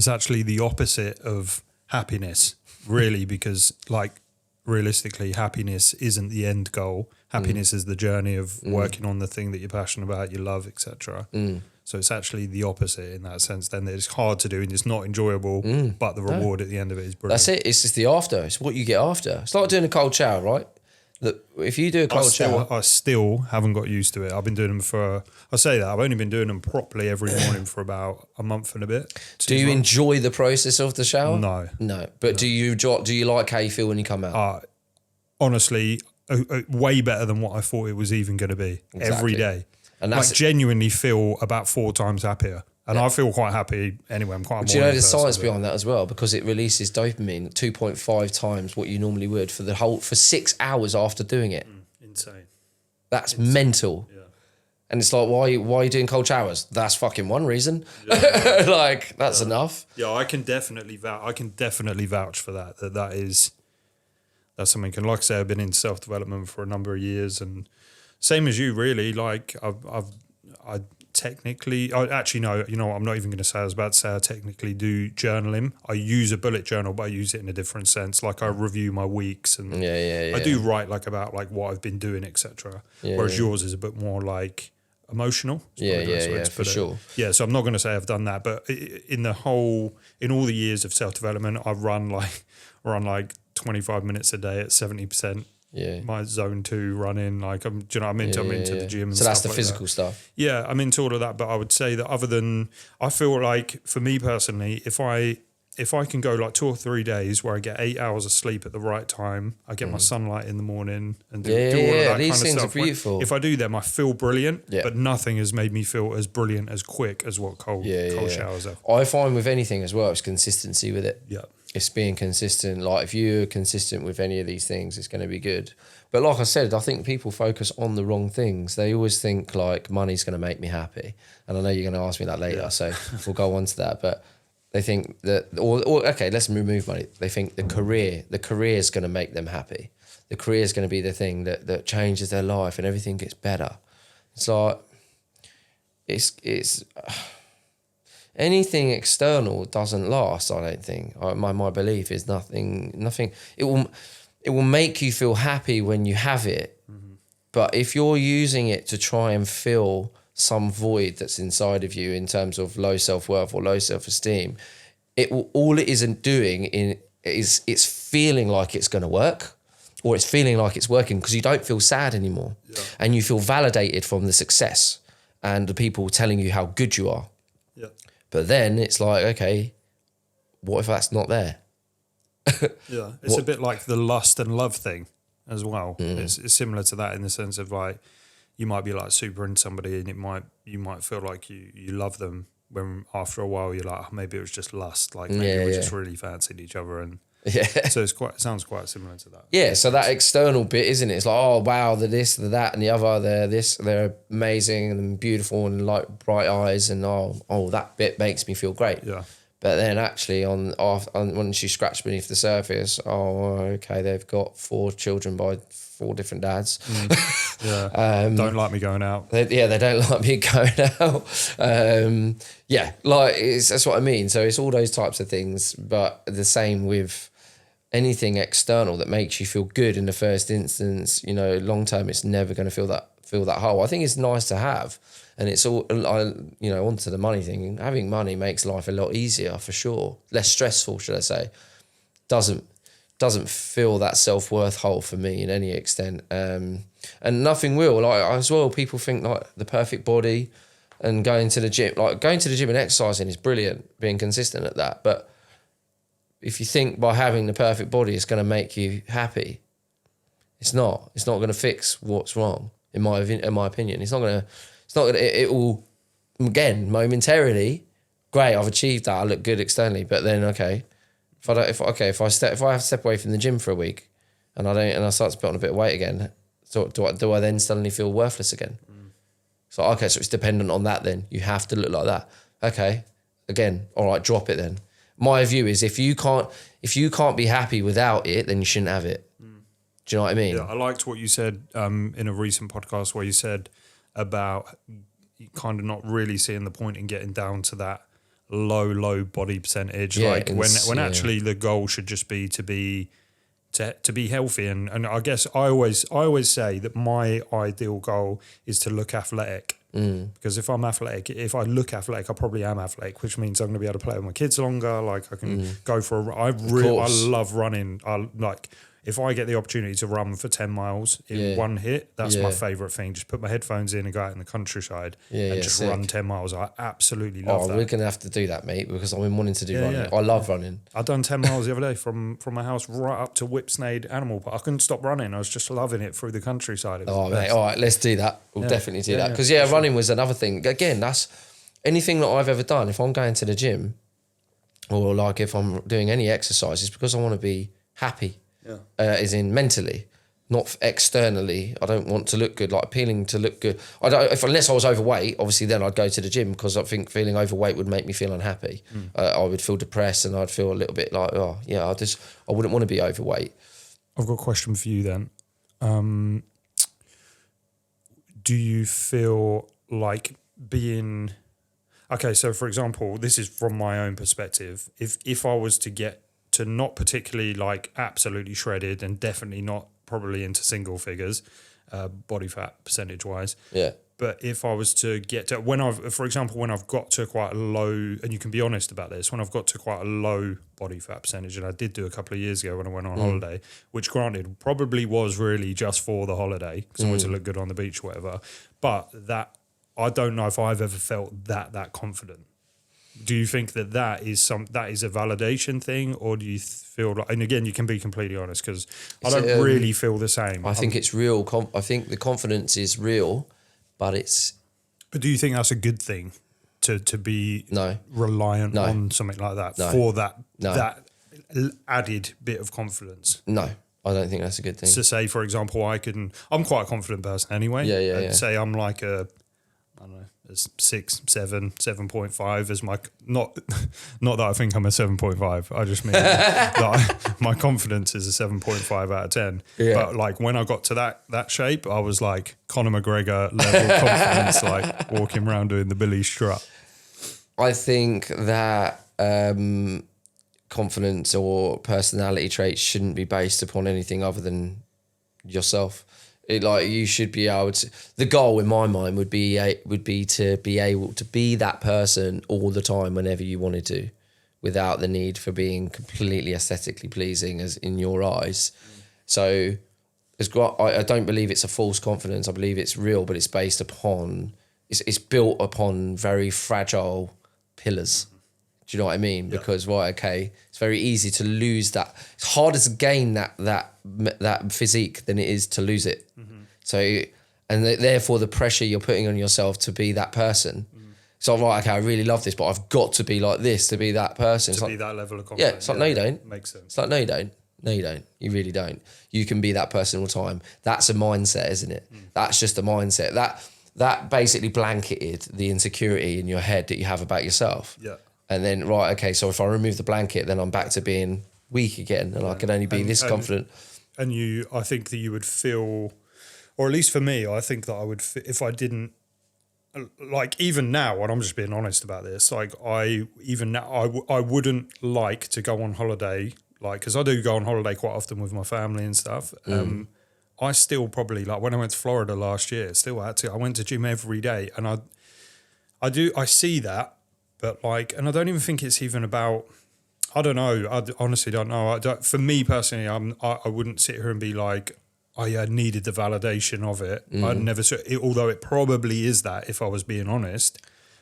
actually the opposite of happiness, really, because like, realistically, happiness isn't the end goal. Happiness is the journey of working on the thing that you're passionate about, you love, etc. So it's actually the opposite in that sense. Then it's hard to do and it's not enjoyable, but the reward at the end of it is brilliant. That's it. It's just the after. It's what you get after. It's like doing a cold shower, right? Look, if you do a cold shower, I still haven't got used to it. I've been doing them I say that I've only been doing them properly every morning for about a month and a bit. Do you enjoy the process of the shower? No. But do you like how you feel when you come out? Honestly, way better than what I thought it was even going to be. Every day. And that's genuinely feel about 4 times happier. And I feel quite happy anyway. I'm quite. Do you know the science behind that as well? Because it releases dopamine 2.5 times what you normally would for 6 hours after doing it. Insane. That's mental. Yeah. And it's like, why are you doing cold showers? That's fucking one reason. Yeah. Like that's enough. Yeah, I can definitely vouch for that. That's something. And like I say, I've been in self-development for a number of years, and same as you, really. Like I technically, actually no, you know what, I'm not even going to say. I was about to say I technically do journaling. I use a bullet journal, but I use it in a different sense. Like I review my weeks, and I do write about what I've been doing, etc. Whereas yours is a bit more like emotional. For sure. Yeah, so I'm not going to say I've done that, but in all the years of self-development, I've run like 25 minutes a day at 70%. Yeah, my zone 2 running, I'm into the gym. And so that's the like physical that. Stuff. Yeah, I'm into all of that, but I would say that I feel like for me personally, if I can go like 2 or 3 days where I get 8 hours of sleep at the right time, I get my sunlight in the morning and do all of that these kind things of stuff. Are beautiful. If I do them, I feel brilliant, but nothing has made me feel as brilliant as quick as what cold showers are. I find with anything as well, it's consistency with it. Yeah. It's being consistent. Like if you're consistent with any of these things, it's going to be good. But like I said, I think people focus on the wrong things. They always think like money's going to make me happy. And I know you're going to ask me that later, so we'll go on to that. But they think that, or okay, let's remove money. They think the career is going to make them happy. The career is going to be the thing that changes their life and everything gets better. It's like, it's anything external doesn't last, I don't think. My belief is nothing. It will make you feel happy when you have it. Mm-hmm. But if you're using it to try and fill some void that's inside of you in terms of low self-worth or low self-esteem, all it isn't doing is it's feeling like it's going to work, or it's feeling like it's working because you don't feel sad anymore. Yeah. And you feel validated from the success and the people telling you how good you are. Yeah. But then it's like, okay, what if that's not there? Yeah, it's a bit like the lust and love thing as well. It's similar to that in the sense of like you might be like super into somebody and you might feel like you love them when after a while you're like, oh, maybe it was just lust, like maybe we just really fancied each other, and Yeah. So it sounds quite similar to that. Yeah, so that external bit, isn't it? It's like, oh wow, they're this, they're that, and the other, they're amazing and beautiful and like bright eyes, and oh, that bit makes me feel great. Yeah. But then actually, once you scratch beneath the surface, okay, they've got 4 children by 4 different dads. Yeah. Don't like me going out. They don't like me going out. That's what I mean. So it's all those types of things, but the same with anything external that makes you feel good in the first instance. You know, long term, it's never going to fill that hole. I think it's nice to have, and it's all, onto the money thing. Having money makes life a lot easier for sure, less stressful, should I say? Doesn't fill that self-worth hole for me in any extent, and nothing will. Like as well, people think like the perfect body and going to the gym and exercising is brilliant, being consistent at that, but if you think by having the perfect body it's going to make you happy, it's not going to fix what's wrong in my opinion. It will, again, momentarily, great, I've achieved that, I look good externally, but then okay, if I have to step away from the gym for a week and I start to put on a bit of weight again, so do I then suddenly feel worthless again? So okay, so it's dependent on that then. You have to look like that. Okay, again, all right, drop it then. My view is if you can't be happy without it, then you shouldn't have it. Do you know what I mean? Yeah, I liked what you said in a recent podcast where you said about kind of not really seeing the point in getting down to that low body percentage. Yeah, like when actually the goal should just be to be healthy. And I guess I always say that my ideal goal is to look athletic. Because if I'm athletic, if I look athletic, I probably am athletic, which means I'm going to be able to play with my kids longer. Like I can go for I love running. If I get the opportunity to run for 10 miles in one hit, that's my favourite thing. Just put my headphones in and go out in the countryside and just run 10 miles. I absolutely love that. We're going to have to do that, mate, because I've been wanting to do running. Yeah. I love running. I've done 10 miles the other day from my house right up to Whipsnade Animal Park. I couldn't stop running. I was just loving it through the countryside. Mate, all right, let's do that. We'll definitely do that. Because, running was another thing. Again, that's anything that I've ever done. If I'm going to the gym or like if I'm doing any exercise, it's because I want to be happy. As in mentally, not externally. I don't want to look good, like appealing to look good. Unless I was overweight, obviously then I'd go to the gym because I think feeling overweight would make me feel unhappy. I would feel depressed and I'd feel a little bit like, I wouldn't want to be overweight. I've got a question for you then. Do you feel like being... Okay, so for example, this is from my own perspective. If I was to get to not particularly like absolutely shredded and definitely not probably into single figures, body fat percentage wise. Yeah. But if I was to get to when I've got to quite a low, and you can be honest about this, when I've got to quite a low body fat percentage, and I did do a couple of years ago when I went on holiday, which granted probably was really just for the holiday because I wanted to look good on the beach or whatever. But that I don't know if I've ever felt that confident. Do you think that is a validation thing, or do you feel like? And again, you can be completely honest because I don't really feel the same. I think it's real. I think the confidence is real, but it's. But do you think that's a good thing to be reliant on something like that for that added bit of confidence? No, I don't think that's a good thing. To say, for example, I'm quite a confident person anyway. Yeah. Say I'm like I don't know. 6, 7, 7.5 as my not that I think I'm a 7.5. I just mean that my confidence is a 7.5 out of 10. Yeah. But like when I got to that shape, I was like Conor McGregor level confidence, like walking around doing the Billy strut. I think that confidence or personality traits shouldn't be based upon anything other than yourself. You should be able to. The goal in my mind would be to be able to be that person all the time whenever you wanted to, without the need for being completely aesthetically pleasing as in your eyes. So, I don't believe it's a false confidence. I believe it's real, but it's based upon it's built upon very fragile pillars. Do you know what I mean? Yep. Because it's very easy to lose that. It's harder to gain that physique than it is to lose it. Mm-hmm. So, and therefore the pressure you're putting on yourself to be that person. So I'm like, okay, I really love this, but I've got to be like this to be that person. To It's be like, that level of yeah, confidence. it's like, no, you don't. Makes sense. It's like, no, you don't. No, you don't. You really don't. You can be that person all the time. That's a mindset, isn't it? That's just a mindset. That basically blanketed the insecurity in your head that you have about yourself. Yeah. And then, right, okay, so if I remove the blanket, then I'm back to being weak again, and I can only be this confident. And I think that you would feel, or at least for me, I think that I would, if I didn't, like even now, and I'm just being honest about this, like I wouldn't like to go on holiday, like, because I do go on holiday quite often with my family and stuff. I still probably, like when I went to Florida last year, I went to gym every day, and I see that, but like, and I don't even think it's even about, I don't know. I honestly don't know. For me personally, I wouldn't sit here and be like, I needed the validation of it. I'd never, although it probably is that if I was being honest,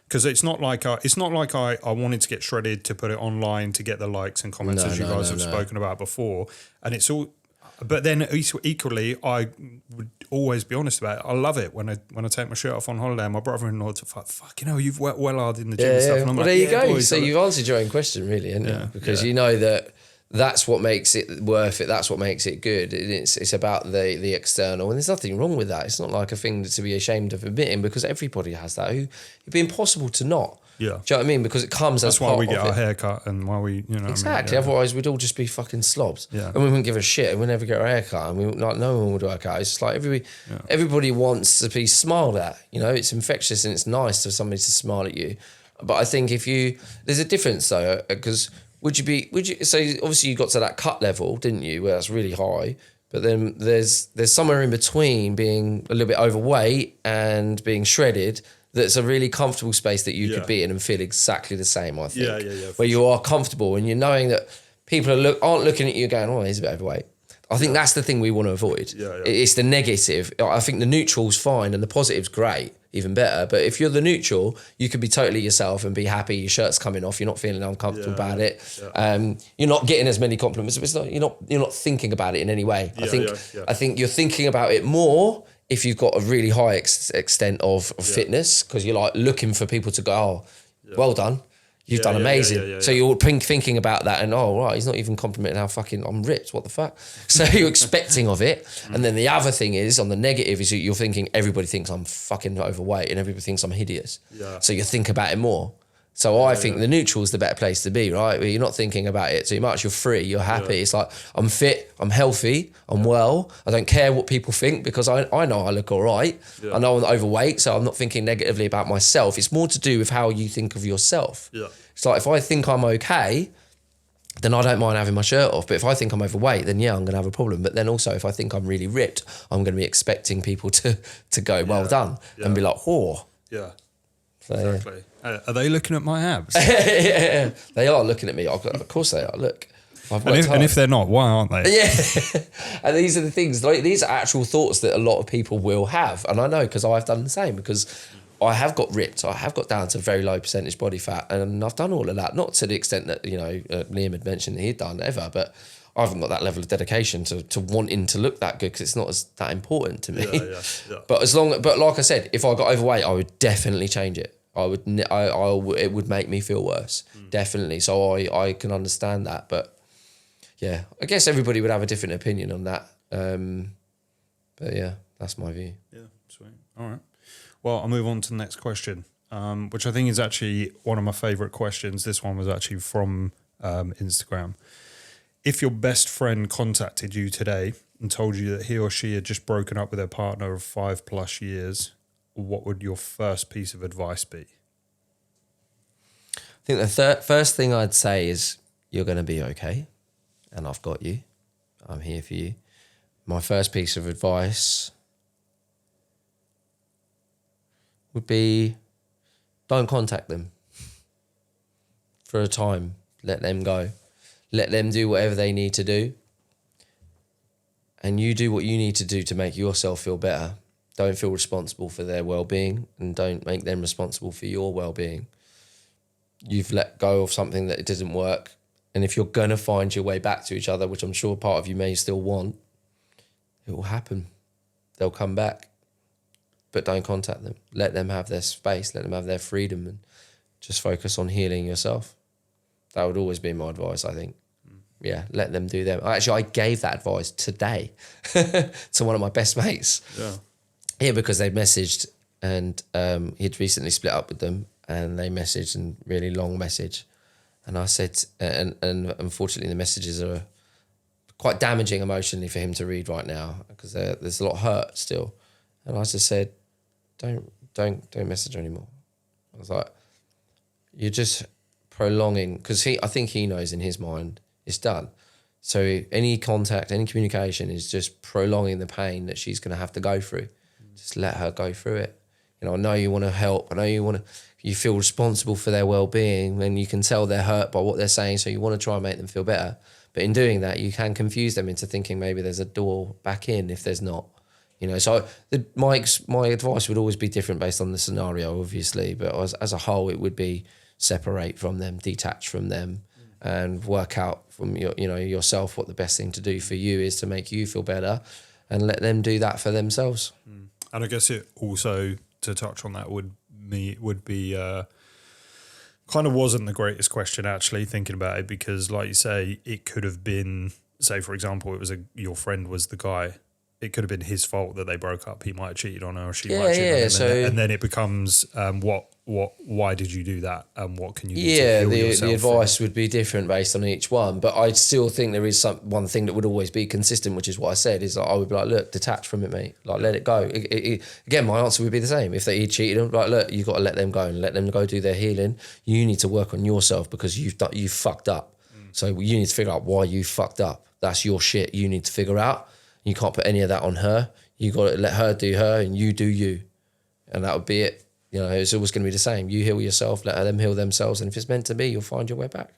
because it's not like I wanted to get shredded to put it online to get the likes and comments as you guys have spoken about before, and it's all. But then equally, I would always be honest about it. I love it when I take my shirt off on holiday and my brother-in-law's like, fuck, you've worked well hard in the gym and stuff. And I'm well, like, there you go. Boys, so you've answered your own question, really, haven't you? Because you know that's what makes it worth it. That's what makes it good. It's about the external, and there's nothing wrong with that. It's not like a thing to be ashamed of admitting, because everybody has that. It'd be impossible to not. Yeah. Do you know what I mean? Because it comes as part of it. That's why we get our hair cut and why we, Exactly. Otherwise, we'd all just be fucking slobs. Yeah. And we wouldn't give a shit, and we'd never get our hair cut, and no one would work out. It's just like everybody wants to be smiled at. It's infectious and it's nice for somebody to smile at you. But I think there's a difference though, because would you, so obviously you got to that cut level, didn't you, where that's really high, but then there's somewhere in between being a little bit overweight and being shredded. That's a really comfortable space that you could be in and feel exactly the same, I think. Yeah. Where you are comfortable and you're knowing that people aren't looking at you going, oh, he's a bit overweight. I think that's the thing we want to avoid. Yeah. It's the negative. I think the neutral's fine and the positive's great, even better. But if you're the neutral, you can be totally yourself and be happy. Your shirt's coming off. You're not feeling uncomfortable about it. Yeah. You're not getting as many compliments. You're not thinking about it in any way. I think you're thinking about it more if you've got a really high extent of fitness, because you're like looking for people to go, oh, well done. You've done amazing. So you're thinking about that and, oh, right, he's not even complimenting how fucking I'm ripped. What the fuck? So you're expecting of it. And then the other thing is, on the negative, is you're thinking everybody thinks I'm fucking overweight and everybody thinks I'm hideous. Yeah. So you think about it more. So I think the neutral is the better place to be, right? Where you're not thinking about it too much. You're free. You're happy. Yeah. It's like, I'm fit. I'm healthy. I'm well. I don't care what people think, because I know I look all right. Yeah. I know I'm overweight, so I'm not thinking negatively about myself. It's more to do with how you think of yourself. Yeah. It's like, if I think I'm okay, then I don't mind having my shirt off. But if I think I'm overweight, then I'm going to have a problem. But then also, if I think I'm really ripped, I'm going to be expecting people to go, well done, and be like, oh. Yeah. So, exactly. Are they looking at my abs? Yeah, they are looking at me. Of course they are. Look, and if they're not, why aren't they? Yeah. And these are the things. Like, these are actual thoughts that a lot of people will have, and I know because I've done the same. Because I have got ripped. I have got down to very low percentage body fat, and I've done all of that. Not to the extent that Liam had mentioned that he'd done ever, but I haven't got that level of dedication to wanting to look that good, because it's not that important to me. Yeah. But like I said, if I got overweight, I would definitely change it. It would make me feel worse, definitely. So I can understand that, but yeah, I guess everybody would have a different opinion on that. But yeah, that's my view. Yeah, sweet. All right. Well, I'll move on to the next question, which I think is actually one of my favourite questions. This one was actually from Instagram. If your best friend contacted you today and told you that he or she had just broken up with their partner of 5+ years, what would your first piece of advice be? I think the first thing I'd say is, you're going to be okay, and I've got you. I'm here for you. My first piece of advice would be, don't contact them for a time. Let them go. Let them do whatever they need to do. And you do what you need to do to make yourself feel better. Don't feel responsible for their well-being, and don't make them responsible for your well-being. You've let go of something that it didn't work. And if you're going to find your way back to each other, which I'm sure part of you may still want, it will happen. They'll come back. but don't contact them. Let them have their space, let them have their freedom, and just focus on healing yourself. That would always be my advice, I think. Yeah, let them do them. Actually, I gave that advice today to one of my best mates. Yeah, because they messaged, and he'd recently split up with them, and they messaged a really long message. And I said, and unfortunately the messages are quite damaging emotionally for him to read right now, because there's a lot of hurt still. And I just said, don't message her anymore. I was like, you're just prolonging, because I think he knows in his mind it's done. So any contact, any communication is just prolonging the pain that she's going to have to go through. Just let her go through it. I know you want to help. I know you feel responsible for their well-being, and you can tell they're hurt by what they're saying, so you want to try and make them feel better. But in doing that, you can confuse them into thinking maybe there's a door back in if there's not. So my advice would always be different based on the scenario, obviously, but as a whole, it would be separate from them, detach from them, and work out from yourself what the best thing to do for you is to make you feel better, and let them do that for themselves. And I guess it also, to touch on that, would be kind of wasn't the greatest question, actually, thinking about it, because like you say, it could have been, say for example, it was your friend was the guy. It could have been his fault that they broke up. He might have cheated on her, or she might have cheated on him. And then it becomes, why did you do that? And what can you do to heal yourself? The advice would be different based on each one. But I still think there is one thing that would always be consistent, which is what I said, is I would be like, look, detach from it, mate. Like, let it go. Again, my answer would be the same. If he cheated, I'd be like, look, you've got to let them go and let them go do their healing. You need to work on yourself because you've fucked up. So you need to figure out why you fucked up. That's your shit. You need to figure out. You can't put any of that on her. You got to let her do her and you do you. And that would be it. It's always going to be the same. You heal yourself, let them heal themselves. And if it's meant to be, you'll find your way back.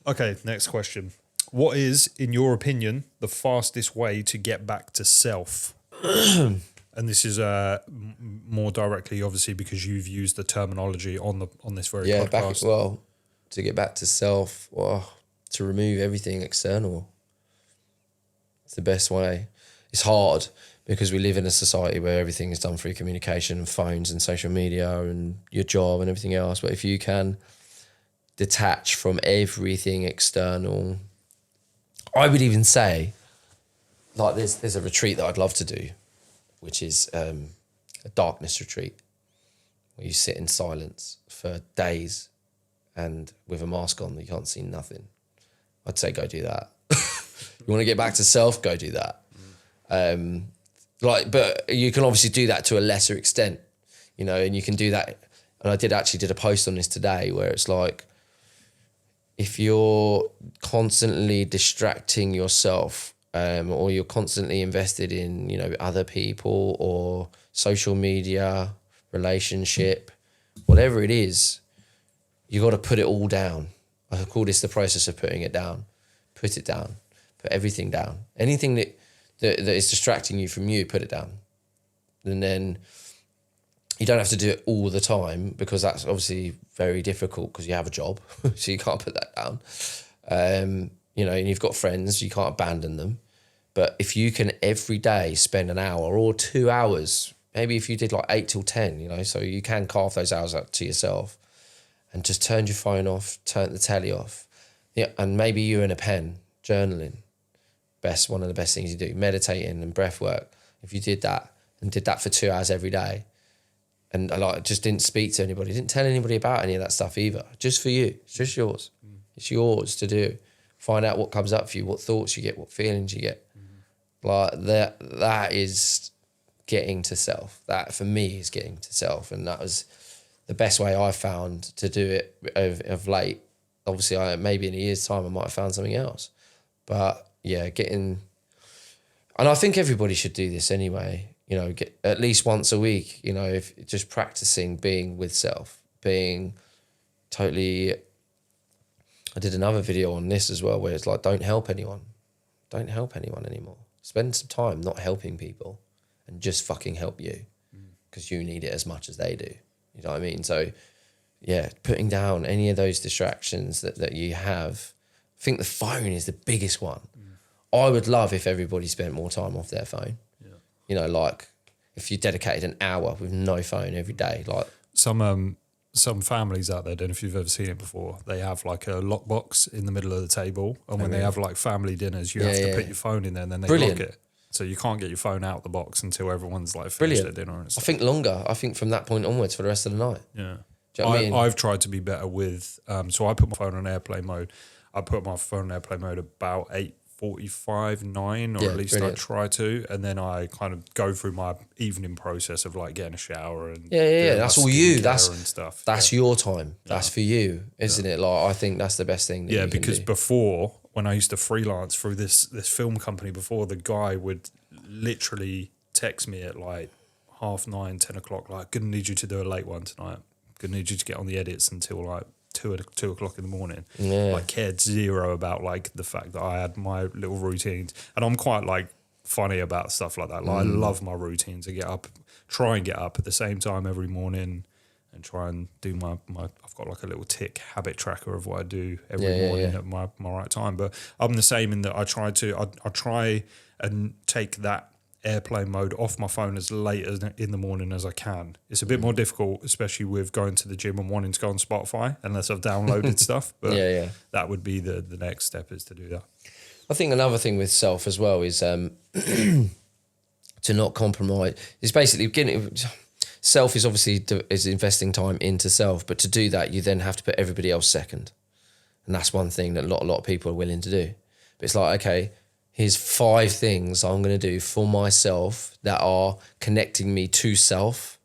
Okay, next question. What is, in your opinion, the fastest way to get back to self? And this is more directly, obviously, because you've used the terminology on this very podcast. To get back to self, to remove everything external. It's the best way. It's hard because we live in a society where everything is done through communication and phones and social media and your job and everything else. But if you can detach from everything external, I would even say, like there's a retreat that I'd love to do, which is a darkness retreat, where you sit in silence for days and with a mask on, you can't see nothing. I'd say go do that. You want to get back to self, go do that. But you can obviously do that to a lesser extent, and you can do that. And I did a post on this today where it's like, if you're constantly distracting yourself, or you're constantly invested in, other people or social media, relationship, whatever it is, you got to put it all down. I call this the process of putting it down. Put it down. Put everything down. Anything that is distracting you from you, put it down. And then you don't have to do it all the time, because that's obviously very difficult because you have a job, so you can't put that down. And you've got friends, you can't abandon them. But if you can every day spend an hour or 2 hours, maybe if you did like 8 till 10, so you can carve those hours out to yourself, and just turn your phone off, turn the telly off. Yeah, and maybe you and a pen, journaling. One of the best things you do, meditating and breath work. If you did that and did that for 2 hours every day, and just didn't speak to anybody, didn't tell anybody about any of that stuff either, just for you, it's just yours. It's yours to do. Find out what comes up for you, what thoughts you get, what feelings you get. That is getting to self. That for me is getting to self, and that was the best way I found to do it of late. Obviously, maybe in a year's time I might have found something else, but yeah, and I think everybody should do this anyway, get at least once a week, if just practicing being with self, being totally. I did another video on this as well, where it's like, don't help anyone anymore. Spend some time not helping people and just fucking help you, because you need it as much as they do. You know what I mean? So yeah, putting down any of those distractions that you have. I think the phone is the biggest one. I would love if everybody spent more time off their phone. Yeah. if you dedicated an hour with no phone every day, like some families out there, I don't know if you've ever seen it before, they have like a lockbox in the middle of the table, and when they have like family dinners, you have to put your phone in there and then they lock it. So you can't get your phone out the box until everyone's like finished their dinner and stuff. I think longer. I think from that point onwards for the rest of the night. Yeah. Do you know what I mean? I've tried to be better with, so I put my phone on airplane mode. I put my phone on airplane mode about 8:45, 9, or at least I try to. And then I kind of go through my evening process of like getting a shower and that's all you. That's and stuff. That's your time. That's for you, isn't it? Like, I think that's the best thing that you can because do. before, when I used to freelance through this film company before, the guy would literally text me at like 9:30, 10 o'clock, like, gonna need you to do a late one tonight. Gonna need you to get on the edits until like 2 o'clock in the morning. Like, cared zero about like the fact that I had my little routines, and I'm quite like funny about stuff like that. Like, I love my routines. I try and get up at the same time every morning, and try and do my I've got like a little tick habit tracker of what I do every morning at my right time. But I'm the same in that I try and take that airplane mode off my phone as late as in the morning as I can. It's a bit more difficult, especially with going to the gym and wanting to go on Spotify, unless I've downloaded stuff. But that would be the next step, is to do that. I think another thing with self as well is to not compromise. It's basically getting self is obviously is investing time into self, but to do that, you then have to put everybody else second, and that's one thing that a lot of people are willing to do. But it's like, okay, here's 5 things I'm going to do for myself that are connecting me to self,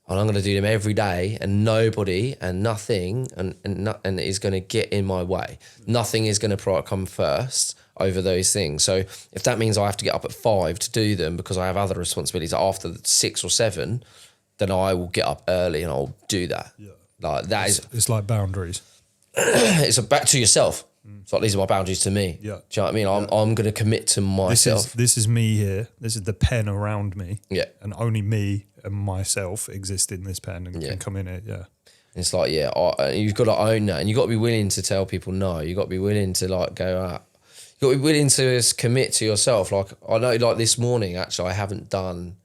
and I'm going to do them every day, and nobody and nothing and is going to get in my way. Nothing is going to come first over those things. So if that means I have to get up at 5 to do them because I have other responsibilities after 6 or 7, then I will get up early and I'll do that. Yeah. Like that it's like boundaries. It's back to yourself. So these are my boundaries to me. Yeah. Do you know what I mean? I'm going to commit to myself. This is me here. This is the pen around me. Yeah. And only me and myself exist in this pen and can come in it. Yeah. It's like, you've got to own that, and you've got to be willing to tell people no. You've got to be willing to like go out. You've got to be willing to commit to yourself. Like, I know, like this morning, actually, I haven't done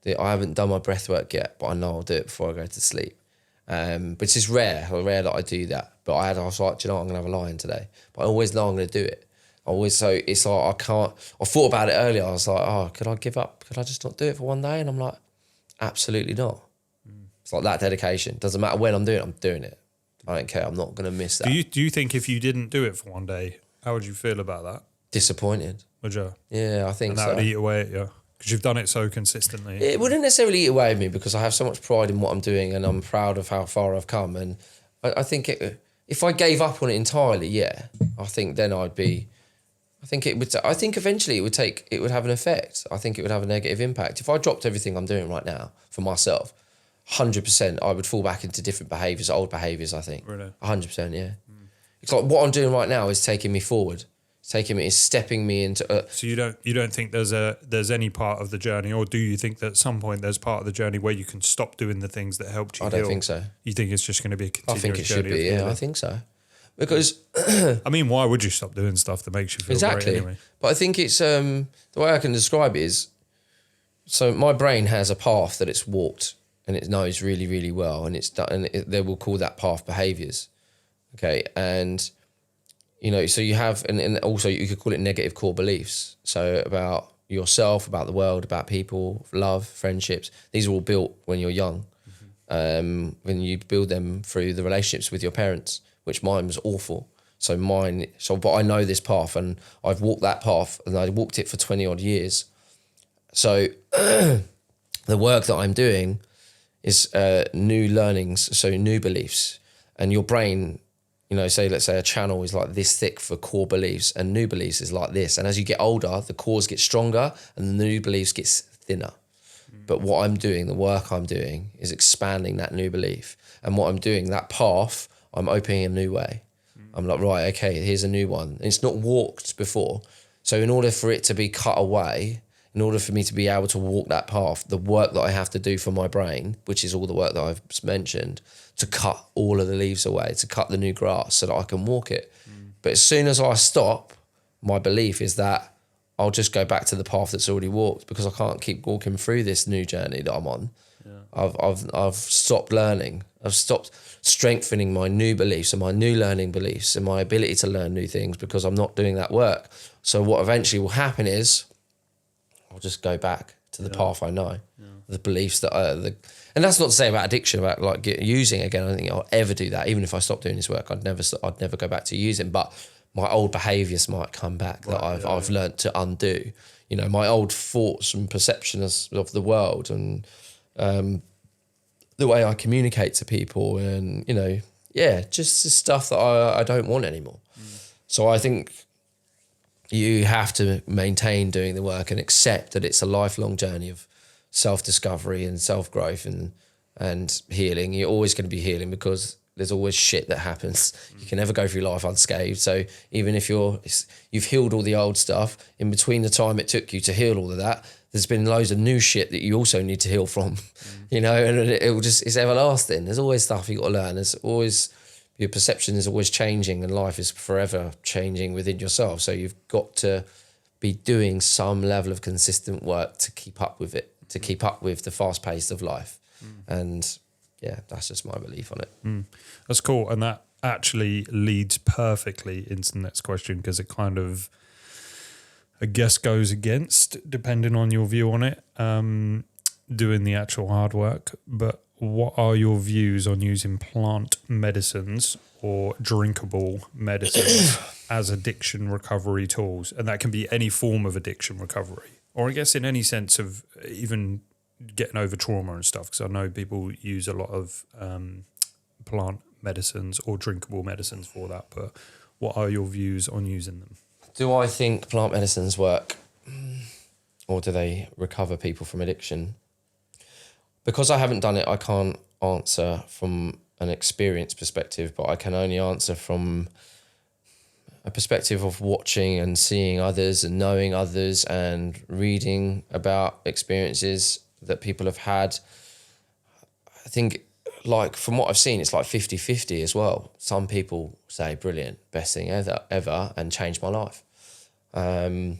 my breath work yet, but I know I'll do it before I go to sleep. But it's just rare that I do that. But I was like, do you know what, I'm going to have a lie-in today. But I always know I'm going to do it. So it's like, I thought about it earlier. I was like, oh, could I give up? Could I just not do it for one day? And I'm like, absolutely not. It's like that dedication. Doesn't matter when I'm doing it. I don't care. I'm not going to miss that. Do you think if you didn't do it for one day, how would you feel about that? Disappointed. Would you? Yeah, I think so. And that would eat away at you? Because you've done it so consistently. It wouldn't necessarily eat away at me, because I have so much pride in what I'm doing, and I'm proud of how far I've come. And I think if I gave up on it entirely, I think then I think eventually it would have an effect. I think it would have a negative impact. If I dropped everything I'm doing right now for myself, 100%, I would fall back into different behaviours, old behaviours, I think. Really? 100%, yeah. It's like what I'm doing right now is taking me forward. Is stepping me into. So you don't think there's any part of the journey, or do you think that at some point there's part of the journey where you can stop doing the things that helped you? I don't think so. You think it's just going to be a continuous journey? I think it should be. Yeah, I think so. Because I mean, why would you stop doing stuff that makes you feel great anyway? But I think it's the way I can describe it is, so my brain has a path that it's walked and it knows really, really well, and it's done, and they will call that path behaviours. Okay, and so you have, and also you could call it negative core beliefs. So about yourself, about the world, about people, love, friendships. These are all built when you're young. When you build them through the relationships with your parents, which mine was awful. But I know this path, and I've walked that path, and I walked it for 20 odd years. So the work that I'm doing is new learnings, so new beliefs, and your brain, let's say a channel is like this thick for core beliefs, and new beliefs is like this. And as you get older, the cores get stronger and the new beliefs gets thinner. But what I'm doing, the work I'm doing, is expanding that new belief. And what I'm doing, that path, I'm opening a new way. I'm like, right, okay, here's a new one. And it's not walked before. So in order for it to be cut away, in order for me to be able to walk that path, the work that I have to do for my brain, which is all the work that I've mentioned, to cut all of the leaves away, to cut the new grass so that I can walk it. But as soon as I stop, my belief is that I'll just go back to the path that's already walked, because I can't keep walking through this new journey that I'm on. Yeah. I've stopped learning. I've stopped strengthening my new beliefs and my new learning beliefs and my ability to learn new things, because I'm not doing that work. So what eventually will happen is I'll just go back to the path I know, the beliefs that and that's not to say about addiction, about like using again. I don't think I'll ever do that. Even if I stopped doing this work, I'd never go back to using. But my old behaviours might come back that I've learnt to undo. You know, my old thoughts and perceptions of the world, and the way I communicate to people, and, you know, just the stuff that I don't want anymore. So I think you have to maintain doing the work and accept that it's a lifelong journey of self-discovery and self-growth and healing. You're always going to be healing, because there's always shit that happens. You can never go through life unscathed. So even if you've healed all the old stuff, in between the time it took you to heal all of that, there's been loads of new shit that you also need to heal from, you know, and it's everlasting. There's always stuff you got to learn. There's always, your perception is always changing, and life is forever changing within yourself. So you've got to be doing some level of consistent work to keep up with it, to keep up with the fast pace of life. And yeah, that's just my belief on it. That's cool. And that actually leads perfectly into the next question, because it kind of, I guess, goes against, depending on your view on it, doing the actual hard work. But what are your views on using plant medicines or drinkable medicines as addiction recovery tools? And that can be any form of addiction recovery, or I guess in any sense of even getting over trauma and stuff, because I know people use a lot of plant medicines or drinkable medicines for that. But what are your views on using them? Do I think plant medicines work, or do they recover people from addiction? Because I haven't done it, I can't answer from an experience perspective, but I can only answer from a perspective of watching and seeing others and knowing others and reading about experiences that people have had. I think, like, from what I've seen, it's like 50-50 as well. Some people say, brilliant, best thing ever, and changed my life. And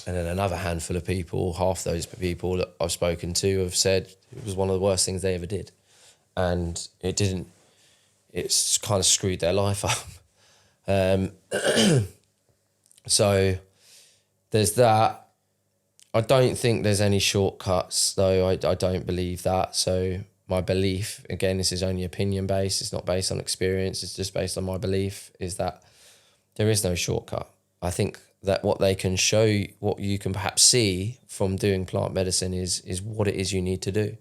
then another handful of people, half those people that I've spoken to, have said it was one of the worst things they ever did. And it's kind of screwed their life up. So there's that. I don't think there's any shortcuts, though. I don't believe that. So my belief, again, this is only opinion based. It's not based on experience. It's just based on my belief, is that there is no shortcut. I think that what they can show you, what you can perhaps see from doing plant medicine is what it is you need to do,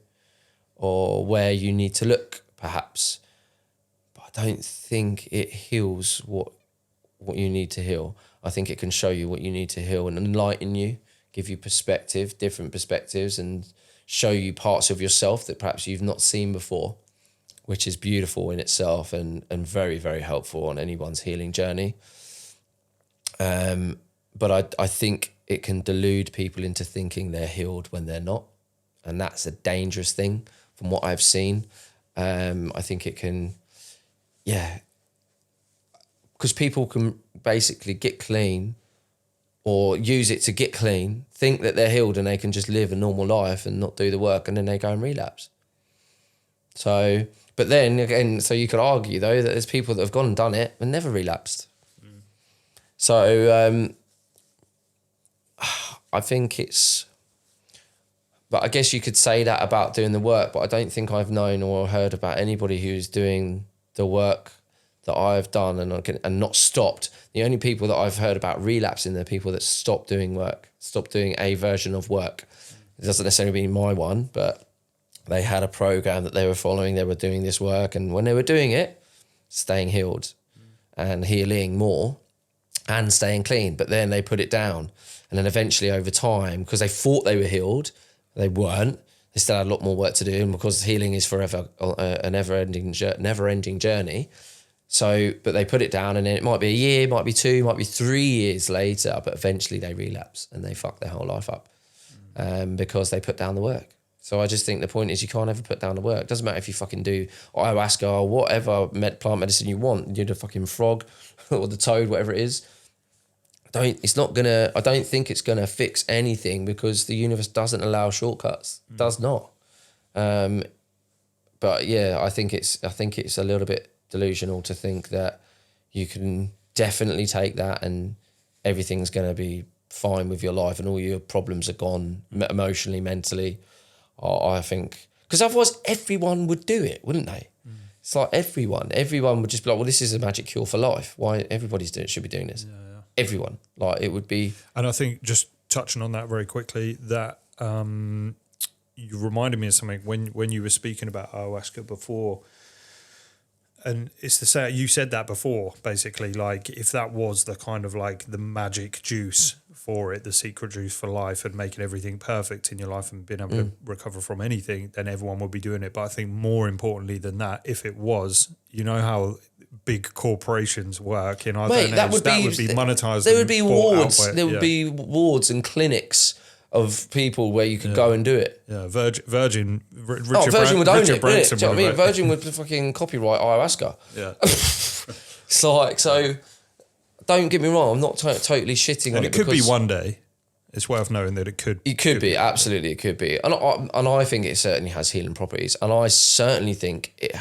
or where you need to look, perhaps. But I don't think it heals what you need to heal. I think it can show you what you need to heal and enlighten you, give you perspective, different perspectives, and show you parts of yourself that perhaps you've not seen before, which is beautiful in itself and very, very helpful on anyone's healing journey. But I think it can delude people into thinking they're healed when they're not. And that's a dangerous thing from what I've seen. I think it can, because people can basically get clean or use it to get clean, think that they're healed and they can just live a normal life and not do the work, and then they go and relapse. So, but then again, so you could argue though that there's people that have gone and done it and never relapsed. So I think but I guess you could say that about doing the work, but I don't think I've known or heard about anybody who's doing the work that I've done and not stopped. The only people that I've heard about relapsing are people that stopped doing work, stopped doing a version of work. It doesn't necessarily mean my one, but they had a program that they were following. They were doing this work, and when they were doing it, staying healed and healing more and staying clean. But then they put it down, and then eventually over time, because they thought they were healed, they weren't. They still had a lot more work to do, and because healing is forever a never-ending journey. So, but they put it down, and then it might be a year, might be 2, might be 3 years later, but eventually they relapse and they fuck their whole life up because they put down the work. So I just think the point is you can't ever put down the work. Doesn't matter if you fucking do ayahuasca or whatever plant medicine you want. You're the fucking frog or the toad, whatever it is. I don't think it's gonna fix anything because the universe doesn't allow shortcuts. It does not. But yeah, I think it's a little bit delusional to think that you can definitely take that and everything's going to be fine with your life and all your problems are gone emotionally, mentally. I think because otherwise everyone would do it, wouldn't they? It's like everyone would just be like, well, this is a magic cure for life. Why should be doing this? Yeah. Everyone, like it would be. And I think just touching on that very quickly, that you reminded me of something when you were speaking about ayahuasca before. And it's the same, you said that before, basically, like if that was the kind of like the magic juice for it, the secret juice for life and making everything perfect in your life and being able to recover from anything, then everyone would be doing it. But I think more importantly than that, if it was, you know how big corporations work, you know, that would be monetized. There would be wards. There would be wards and clinics of people where you could go and do it. Yeah, Virgin would own it. Do you know what I mean? Virgin would fucking copyright ayahuasca. Yeah. It's like, so don't get me wrong, I'm not totally shitting on it. And it could be one day. It's worth knowing that it could. It could be, absolutely, it could be. And I think it certainly has healing properties. And I certainly think it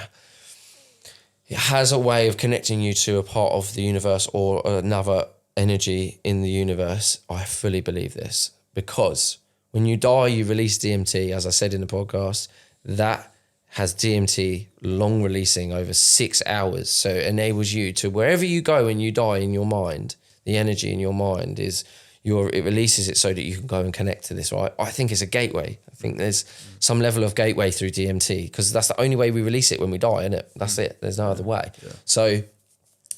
has a way of connecting you to a part of the universe or another energy in the universe. I fully believe this. Because when you die, you release DMT, as I said in the podcast, that has DMT long releasing over 6 hours. So it enables you to, wherever you go when you die in your mind, the energy in your mind it releases it so that you can go and connect to this, right? I think it's a gateway. I think there's some level of gateway through DMT because that's the only way we release it when we die, isn't it? That's it. There's no other way. Yeah. So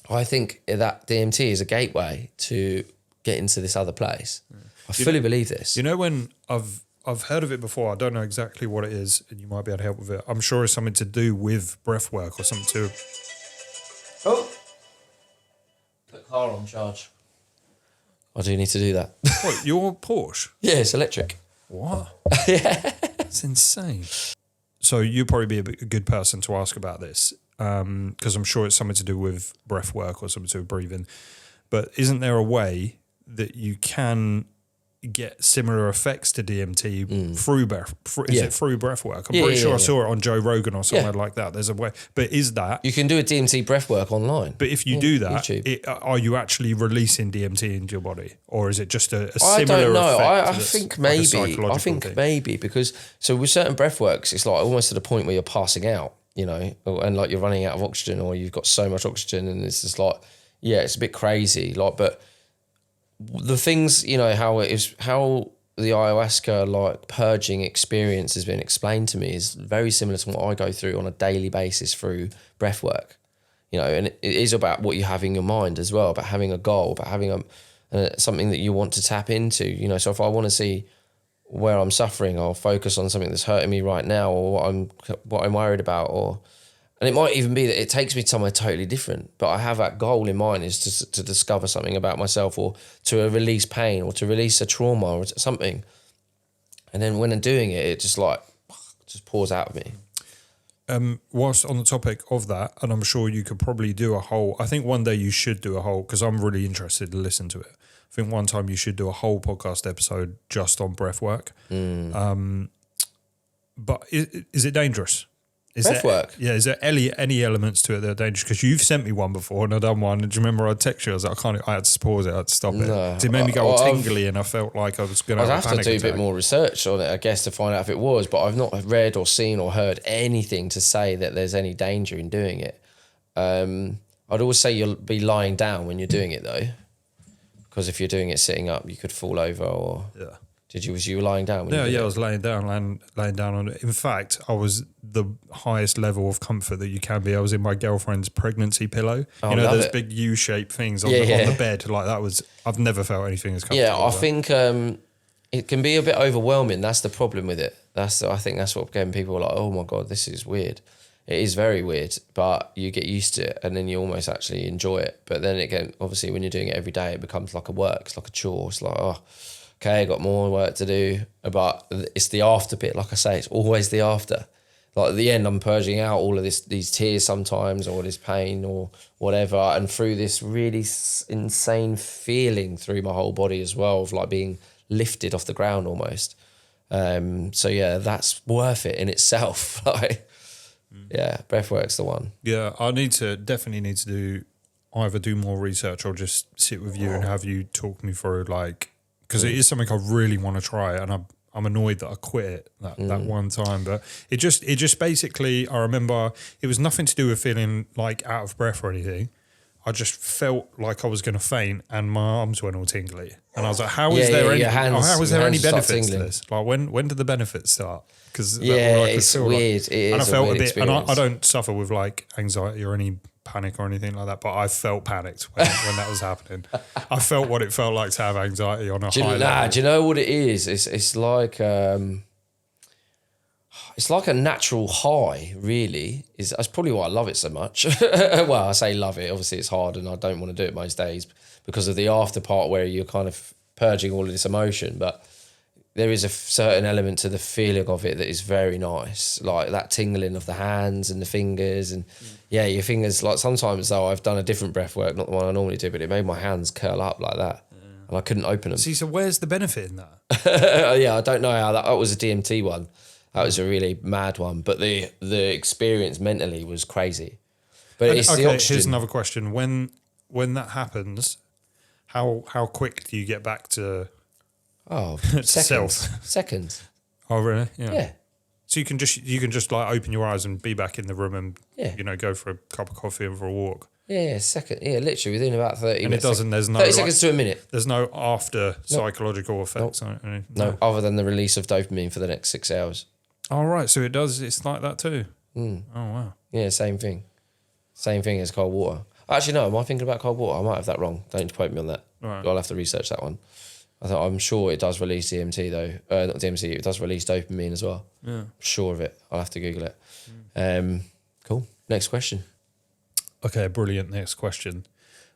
I think that DMT is a gateway to get into this other place. Yeah. I fully believe this. You know, when I've heard of it before, I don't know exactly what it is, and you might be able to help with it. I'm sure it's something to do with breath work or something to... Oh! Put the car on charge. I do need to do that. What, your Porsche? Yeah, it's electric. What? Yeah. It's insane. So you'd probably be a good person to ask about this, because I'm sure it's something to do with breath work or something to do with breathing. But isn't there a way that you can get similar effects to DMT through breath? Is it through breath work? I'm pretty sure I saw it on Joe Rogan or somewhere like that. There's a way. But is that... You can do a DMT breath work online. But if you do that, are you actually releasing DMT into your body? Or is it just a similar effect? I don't know. I think maybe. I think maybe because... So with certain breath works, it's like almost to the point where you're passing out, you know, and like you're running out of oxygen or you've got so much oxygen and it's just like, yeah, it's a bit crazy. Like, but... The things, you know, how the ayahuasca like purging experience has been explained to me is very similar to what I go through on a daily basis through breath work, you know, and it is about what you have in your mind as well, about having a goal, about having something that you want to tap into, you know. So if I want to see where I'm suffering, I'll focus on something that's hurting me right now or what I'm worried about, and it might even be that it takes me somewhere totally different, but I have that goal in mind is to discover something about myself or to release pain or to release a trauma or something. And then when I'm doing it, it just pours out of me. Whilst on the topic of that, and I'm sure you could probably do I think one day you should do a whole, because I'm really interested to listen to it. I think one time you should do a whole podcast episode just on breath work. But is it dangerous? Breath work? Yeah, is there any elements to it that are dangerous? Because you've sent me one before and I've done one. And do you remember I texted you? I was like, I had to pause it. I had to stop it. No, it made me go all tingly and I felt like I was going to have a panic to do attack. A bit more research on it, I guess, to find out if it was. But I've not read or seen or heard anything to say that there's any danger in doing it. I'd always say you'll be lying down when you're doing it, though. Because if you're doing it sitting up, you could fall over or... Yeah. Was you lying down? Yeah, I was laying down on it. In fact, I was the highest level of comfort that you can be. I was in my girlfriend's pregnancy pillow. You know, those big U-shaped things on the bed. Like that was, I've never felt anything as comfortable. Yeah, I think it can be a bit overwhelming. That's the problem with it. I think that's what again people are like, oh my God, this is weird. It is very weird, but you get used to it and then you almost actually enjoy it. But then again, obviously when you're doing it every day, it becomes like a work. It's like a chore. It's like, okay, I got more work to do, but it's the after bit. Like I say, it's always the after. Like at the end, I'm purging out all of these tears sometimes, or this pain or whatever, and through this really insane feeling through my whole body as well, of like being lifted off the ground almost. So yeah, that's worth it in itself. Like, yeah, breathwork's the one. Yeah, I definitely need to either do more research or just sit with you and have you talk me through, like, because it is something I really want to try, and I'm annoyed that I quit it that one time. But it just basically, I remember it was nothing to do with feeling like out of breath or anything. I just felt like I was going to faint, and my arms went all tingly. And I was like, how is there any benefits to this? Like, when did the benefits start? Because it's weird. It is, and I felt a bit, experience. and I don't suffer with like anxiety or any panic or anything like that, but I felt panicked when that was happening. I felt what it felt like to have anxiety on a high level. Do you know what it is? It's like it's like a natural high, really. That's probably why I love it so much. Well, I say love it. Obviously, it's hard and I don't want to do it most days because of the after part where you're kind of purging all of this emotion. But there is a certain element to the feeling of it that is very nice. Like that tingling of the hands and the fingers. And yeah, your fingers, like sometimes though, I've done a different breath work, not the one I normally do, but it made my hands curl up like that. And I couldn't open them. See, so where's the benefit in that? Yeah, I don't know how that was a DMT one. That was a really mad one, but the experience mentally was crazy. But it's the oxygen. Here's another question: when that happens, how quick do you get back to? Seconds. Seconds. Oh, really? Yeah. So you can just like open your eyes and be back in the room and go for a cup of coffee and for a walk. Yeah, second. Yeah, literally within about 30 minutes. And there's no 30 seconds to a minute. There's no after psychological effects. No, other than the release of dopamine for the next 6 hours. Oh, right. So it's like that too. Oh, wow. Yeah, same thing. Same thing as cold water. Actually, no, am I thinking about cold water? I might have that wrong. Don't quote me on that. Right. I'll have to research that one. I'm sure it does release DMT though. Not DMT, it does release dopamine as well. Yeah. I'm sure of it. I'll have to Google it. Cool. Next question. Okay, brilliant. Next question.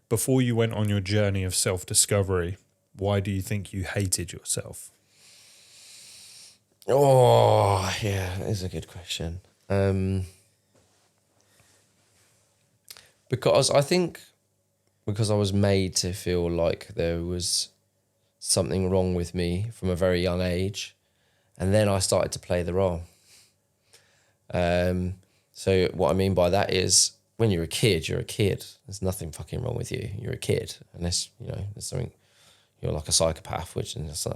Before you went on your journey of self-discovery, why do you think you hated yourself? Oh, yeah, that is a good question. Because I was made to feel like there was something wrong with me from a very young age, and then I started to play the role. So what I mean by that is, when you're a kid, you're a kid. There's nothing fucking wrong with you. You're a kid, unless there's something. You're like a psychopath, which is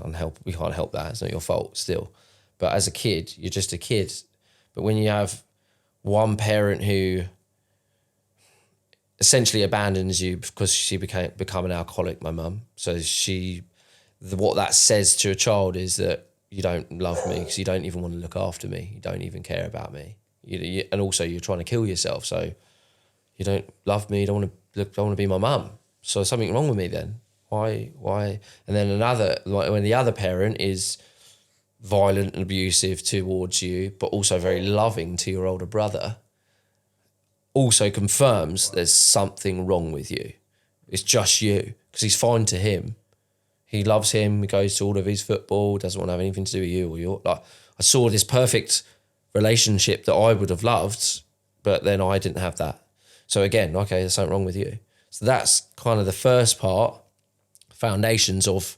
we can't help that. It's not your fault still. But as a kid, you're just a kid. But when you have one parent who essentially abandons you because she become an alcoholic, my mum. So what that says to a child is that you don't love me because you don't even want to look after me. You don't even care about me. And also you're trying to kill yourself. So you don't love me. You don't want to be my mum. So there's something wrong with me then. Why? And then when the other parent is violent and abusive towards you, but also very loving to your older brother, also confirms there's something wrong with you. It's just you, because he's fine to him. He loves him. He goes to all of his football. Doesn't want to have anything to do with you or your. Like, I saw this perfect relationship that I would have loved, but then I didn't have that. So again, okay, there's something wrong with you. So that's kind of the first part, foundations of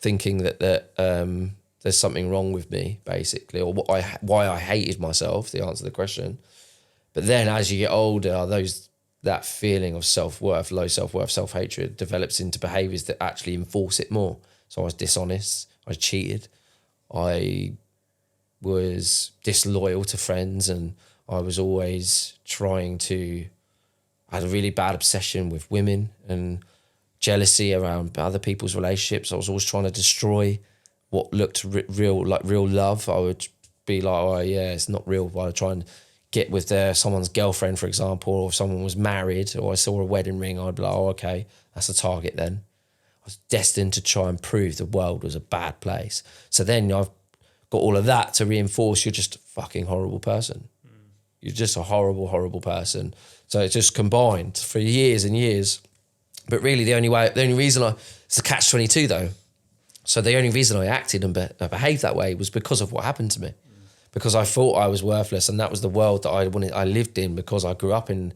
thinking that there's something wrong with me, basically, or why I hated myself, the answer to the question. But then as you get older, that feeling of self-worth, low self-worth, self-hatred develops into behaviours that actually enforce it more. So I was dishonest, I cheated, I was disloyal to friends, and I was always I had a really bad obsession with women and jealousy around other people's relationships. I was always trying to destroy what looked real, like real love. I would be like, oh yeah, it's not real. I'd try and get with someone's girlfriend, for example, or if someone was married or I saw a wedding ring, I'd be like, oh, okay, that's a target then. I was destined to try and prove the world was a bad place. So then I've got all of that to reinforce you're just a fucking horrible person. You're just a horrible, horrible person. So it's just combined for years and years. But really the only reason it's a catch-22 though. So the only reason I acted and behaved that way was because of what happened to me. because I thought I was worthless, and that was the world that I lived in, because I grew up in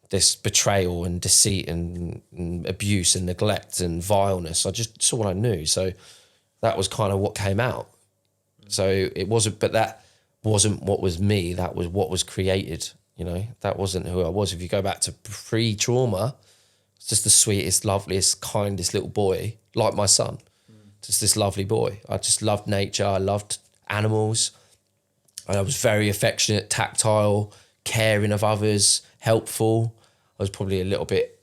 this betrayal and deceit and abuse and neglect and vileness. I just saw what I knew. So that was kind of what came out. So it wasn't, but that wasn't what was me. That was what was created. You know, that wasn't who I was. If you go back to pre-trauma, it's just the sweetest, loveliest, kindest little boy, like my son. Just this lovely boy. I just loved nature. I loved animals. I was very affectionate, tactile, caring of others, helpful. I was probably a little bit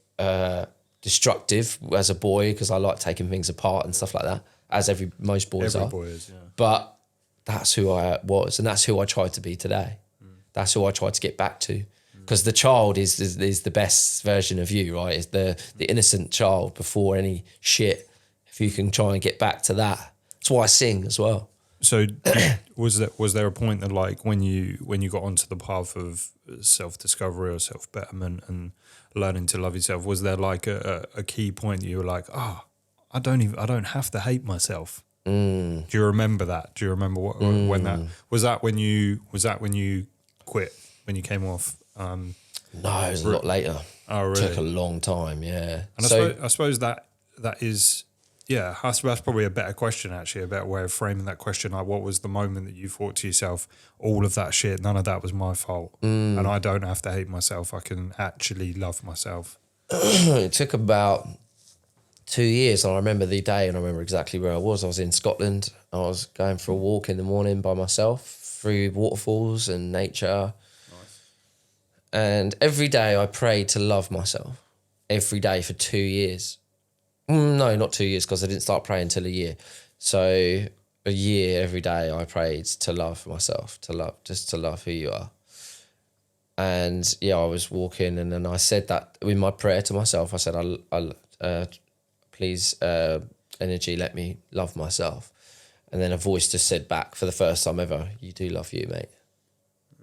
destructive as a boy, because I like taking things apart and stuff like that, as most boys are. Every boy is, yeah. But that's who I was, and that's who I tried to be today. That's who I tried to get back to, because the child is the best version of you, right? Is the innocent child before any shit. If you can try and get back to that, that's why I sing as well. So was there a point that, like, when you got onto the path of self-discovery or self-betterment and learning to love yourself, was there like a key point that you were like, I don't have to hate myself? Do you remember that? Do you remember when that was? That when you quit, when you came off? No, it was a lot later. Oh, really? It took a long time, yeah. And I suppose that is, yeah, that's probably a better question, actually, a better way of framing that question. Like, what was the moment that you thought to yourself, all of that shit, none of that was my fault, and I don't have to hate myself, I can actually love myself? It took about 2 years, and I remember the day, and I remember exactly where I was. I was in Scotland. I was going for a walk in the morning by myself through waterfalls and nature. Nice. And every day I prayed to love myself. Every day for 2 years. No, not 2 years, because I didn't start praying until a year. So a year, every day I prayed to love myself, to love who you are. And yeah, I was walking, and then I said that in my prayer to myself. I said, please, energy, let me love myself. And then a voice just said back, for the first time ever, you do love you, mate.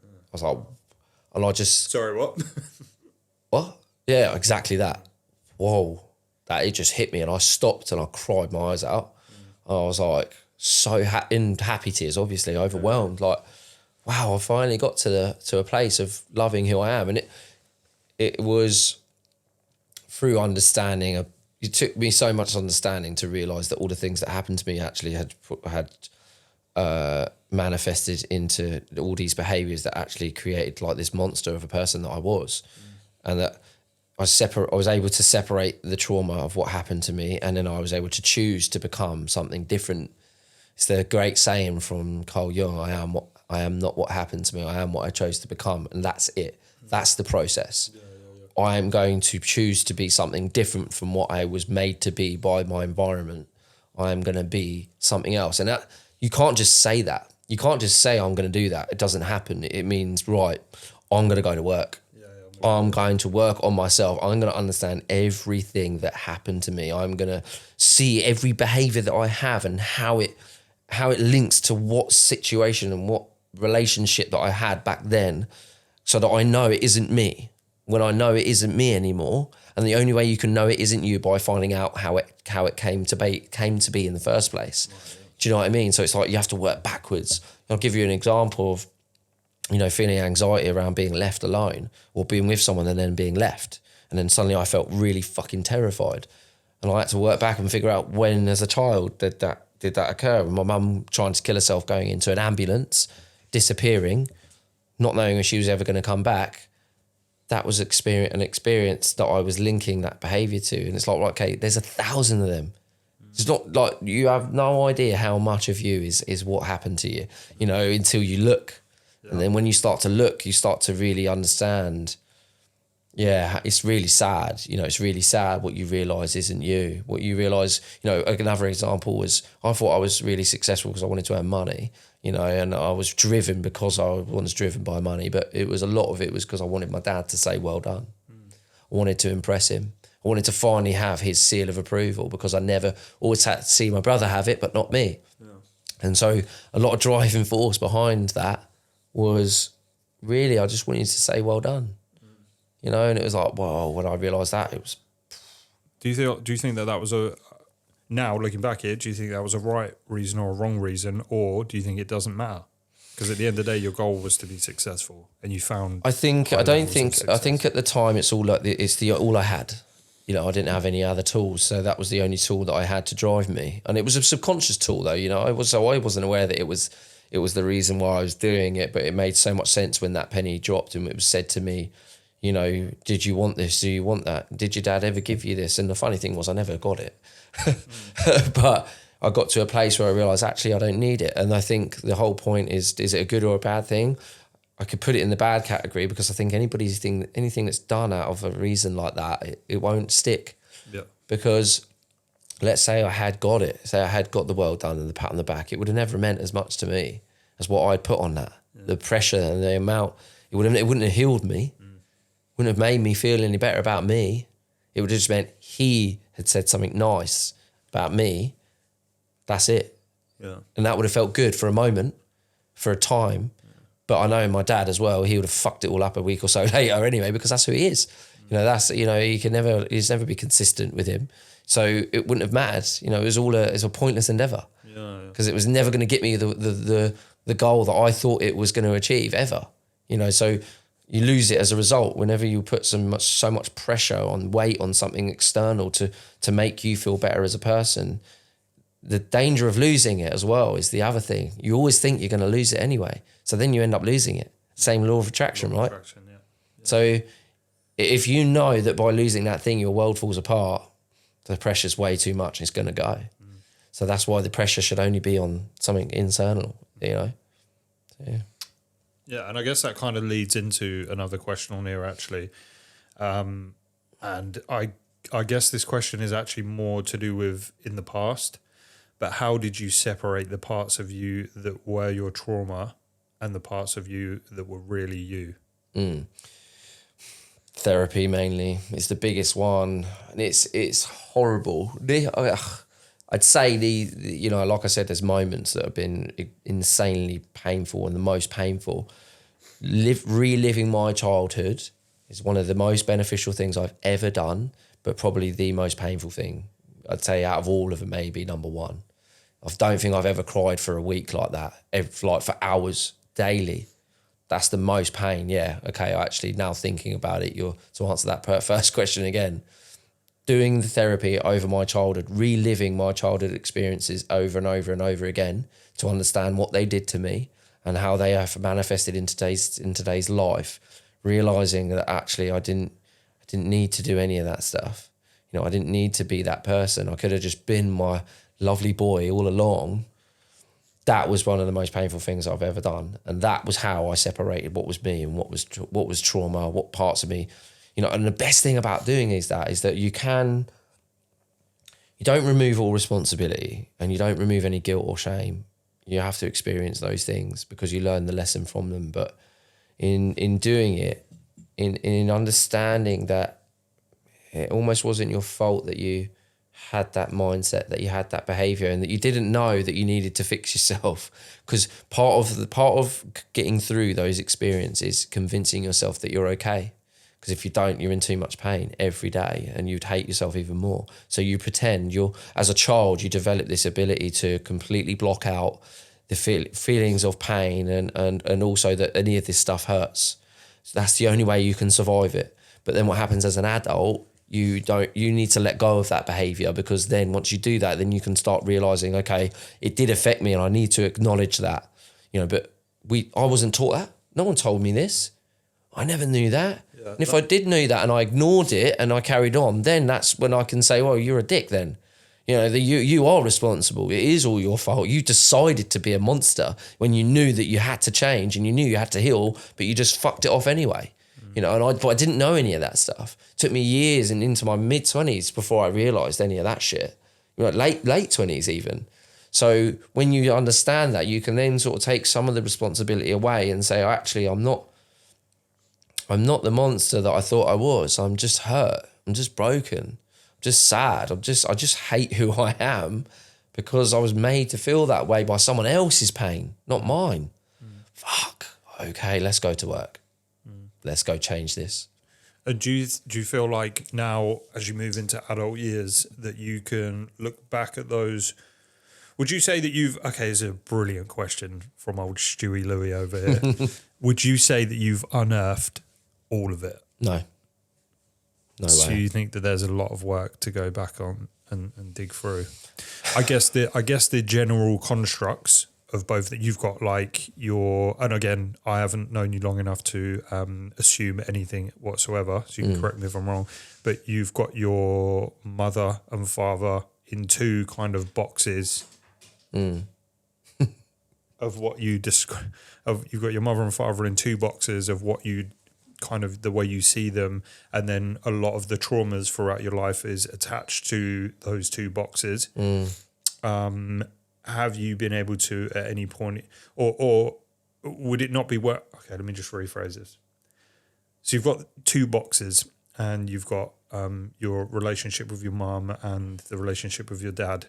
I was like, and I just... Sorry, what? What? Yeah, exactly that. Whoa. That it just hit me, and I stopped and I cried my eyes out. I was like, so in happy tears, obviously, overwhelmed. Like, wow, I finally got to a place of loving who I am. And it was through understanding. It took me so much understanding to realise that all the things that happened to me actually had manifested into all these behaviours that actually created like this monster of a person that I was, and that I was able to separate the trauma of what happened to me, and then I was able to choose to become something different. It's the great saying from Carl Jung, I am not what happened to me, I am what I chose to become. And that's it. That's the process. I am going to choose to be something different from what I was made to be by my environment. I am going to be something else. And that, you can't just say that. You can't just say, I'm going to do that. It doesn't happen. It means, right, I'm going to go to work. I'm going to work on myself. I'm going to understand everything that happened to me. I'm going to see every behavior that I have and how it links to what situation and what relationship that I had back then, so that I know it isn't me. When I know it isn't me anymore, and the only way you can know it isn't you, by finding out how it came to be in the first place. Right. Do you know what I mean? So it's like you have to work backwards. I'll give you an example of, feeling anxiety around being left alone, or being with someone and then being left. And then suddenly I felt really fucking terrified. And I had to work back and figure out when as a child did that occur. And my mum trying to kill herself, going into an ambulance, disappearing, not knowing if she was ever going to come back. That was an experience that I was linking that behaviour to. And it's like, okay, there's 1,000 of them. It's not like you have no idea how much of you is what happened to you, until you look. Yeah. And then when you start to look, you start to really understand, it's really sad. It's really sad what you realise isn't you. What you realise, another example was, I thought I was really successful because I wanted to earn money, and I was driven because I was driven by money, but a lot of it was because I wanted my dad to say, well done. I wanted to impress him. I wanted to finally have his seal of approval, because I never always had to see my brother have it, but not me. Yeah. And so a lot of driving force behind that was really, I just wanted to say, well done. And it was like, wow, when I realised that, it was... Do you think that was now looking back here, do you think that was a right reason or a wrong reason, or do you think it doesn't matter? Because at the end of the day, your goal was to be successful, and you found. I think at the time it's all like all I had. You know, I didn't have any other tools, so that was the only tool that I had to drive me, and it was a subconscious tool, though. You know, I wasn't aware that it was the reason why I was doing it, but it made so much sense when that penny dropped and it was said to me, you know, did you want this? Do you want that? Did your dad ever give you this? And the funny thing was, I never got it, but I got to a place where I realised actually I don't need it. And I think the whole point is it a good or a bad thing? I could put it in the bad category because I think anything that's done out of a reason like that, it won't stick. Yeah. Because let's say I had got it, say I had got the well done and the pat on the back, it would have never meant as much to me as what I'd put on that. Yeah. The pressure and the amount, it wouldn't have healed me, wouldn't have made me feel any better about me. It would have just meant he had said something nice about me. That's it. Yeah. And that would have felt good for a moment, for a time. Yeah. But I know my dad as well, he would have fucked it all up a week or so later anyway, because that's who he is. You know, he's never be consistent with him. So it wouldn't have mattered. You know, it's a pointless endeavour. Because it was never going to get me the goal that I thought it was going to achieve ever. You know, so you lose it as a result whenever you put so much pressure on weight on something external to make you feel better as a person. The danger of losing it as well is the other thing. You always think you're going to lose it anyway. So then you end up losing it. Same law of attraction, right? Yeah. So if you know that by losing that thing, your world falls apart, the pressure's way too much. It's going to go. So that's why the pressure should only be on something internal, you know? So, yeah. Yeah, and I guess that kind of leads into another question on here, actually. And I guess this question is actually more to do with in the past, but how did you separate the parts of you that were your trauma and the parts of you that were really you? Therapy mainly is the biggest one, and it's horrible. I'd say you know, like I said, there's moments that have been insanely painful and the most painful. Reliving my childhood is one of the most beneficial things I've ever done, but probably the most painful thing. I'd say out of all of them, maybe number one. I don't think I've ever cried for a week like that, like for hours daily. That's the most pain, yeah. Okay, actually, now thinking about it, to answer that first question again, doing the therapy over my childhood, reliving my childhood experiences over and over and over again to understand what they did to me and how they have manifested in today's life, realising that actually I didn't need to do any of that stuff. You know, I didn't need to be that person. I could have just been my lovely boy all along. That was one of the most painful things I've ever done. And that was how I separated what was me and what was trauma, what parts of me, you know. And the best thing about doing is that you don't remove all responsibility and you don't remove any guilt or shame. You have to experience those things because you learn the lesson from them. But in doing it, in understanding that it almost wasn't your fault that you had that mindset, that you had that behavior, and that you didn't know that you needed to fix yourself. Because part of getting through those experiences is convincing yourself that you're okay. Because if you don't, you're in too much pain every day and you'd hate yourself even more. So you pretend as a child, you develop this ability to completely block out the feelings of pain and also that any of this stuff hurts. So that's the only way you can survive it. But then what happens as an adult, you need to let go of that behavior, because then once you do that, then you can start realizing, okay, it did affect me and I need to acknowledge that, you know, but I wasn't taught that. No one told me this. I never knew that. Yeah, and if I did know that and I ignored it and I carried on, then that's when I can say, well, you're a dick then. You know, you are responsible. It is all your fault. You decided to be a monster when you knew that you had to change and you knew you had to heal, but you just fucked it off anyway. You know, but I didn't know any of that stuff. It took me years and into my mid-20s before I realised any of that shit. You know, late 20s even. So when you understand that, you can then sort of take some of the responsibility away and say, oh, actually, I'm not the monster that I thought I was. I'm just hurt. I'm just broken. I'm just sad. I just hate who I am because I was made to feel that way by someone else's pain, not mine. Fuck. Okay, let's go to work. Let's go change this. Do you feel like now, as you move into adult years, that you can look back at those Would you say that okay, it's a brilliant question from old Stewie Louie over here. Would you say that you've unearthed all of it? No. No So way. you think that there's a lot of work to go back on and dig through? I guess the general constructs of both that you've got, like and again, I haven't known you long enough to assume anything whatsoever, so you can correct me if I'm wrong, but you've got your mother and father in two kind of boxes of what you describe. You've got your mother and father in two boxes of what you kind of the way you see them, and then a lot of the traumas throughout your life is attached to those two boxes. Have you been able to at any point, or would it not be work? Okay, let me just rephrase this. So you've got two boxes, and you've got your relationship with your mum and the relationship with your dad.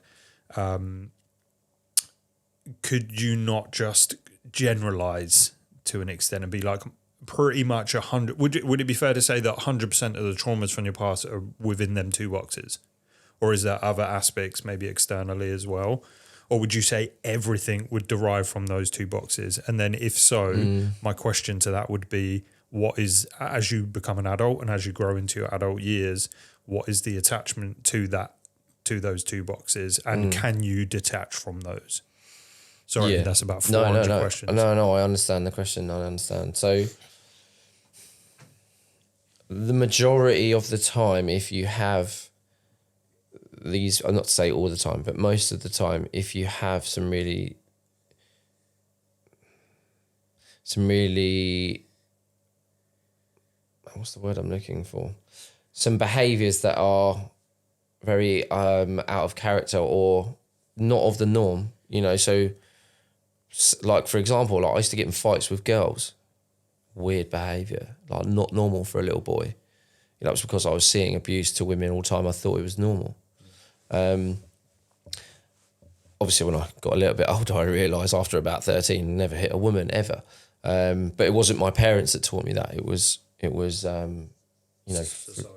Could you not just generalize to an extent and be like pretty much 100? Would it be fair to say that 100% of the traumas from your past are within them two boxes, or is there other aspects maybe externally as well? Or would you say everything would derive from those two boxes? And then if so, my question to that would be, what is, as you become an adult and as you grow into your adult years, what is the attachment to those two boxes? And can you detach from those? Sorry, that's about 400 questions. No, I understand the question. I understand. So the majority of the time, if you have these, I'm not to say all the time, but most of the time, if you have some really what's the word I'm looking for? Some behaviours that are very out of character or not of the norm, so like, for example, like I used to get in fights with girls. Weird behaviour, like not normal for a little boy. That was because I was seeing abuse to women all the time. I thought it was normal. Obviously, when I got a little bit older, I realised after about 13, I never hit a woman ever. But it wasn't my parents that taught me that. It was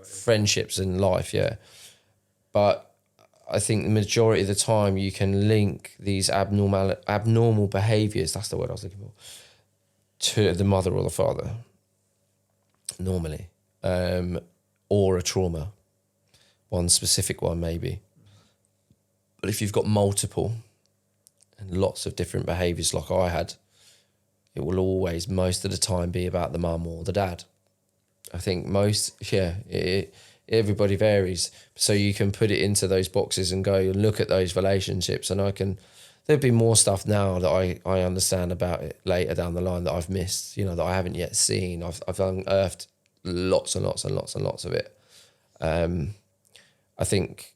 friendships in life, yeah. But I think the majority of the time you can link these abnormal behaviours, that's the word I was looking for, to the mother or the father, normally, or a trauma, one specific one maybe. But if you've got multiple and lots of different behaviours like I had, it will always, most of the time, be about the mum or the dad. I think everybody varies. So you can put it into those boxes and go and look at those relationships, and there'll be more stuff now that I understand about it later down the line that I've missed, that I haven't yet seen. I've unearthed lots and lots and lots and lots of it. I think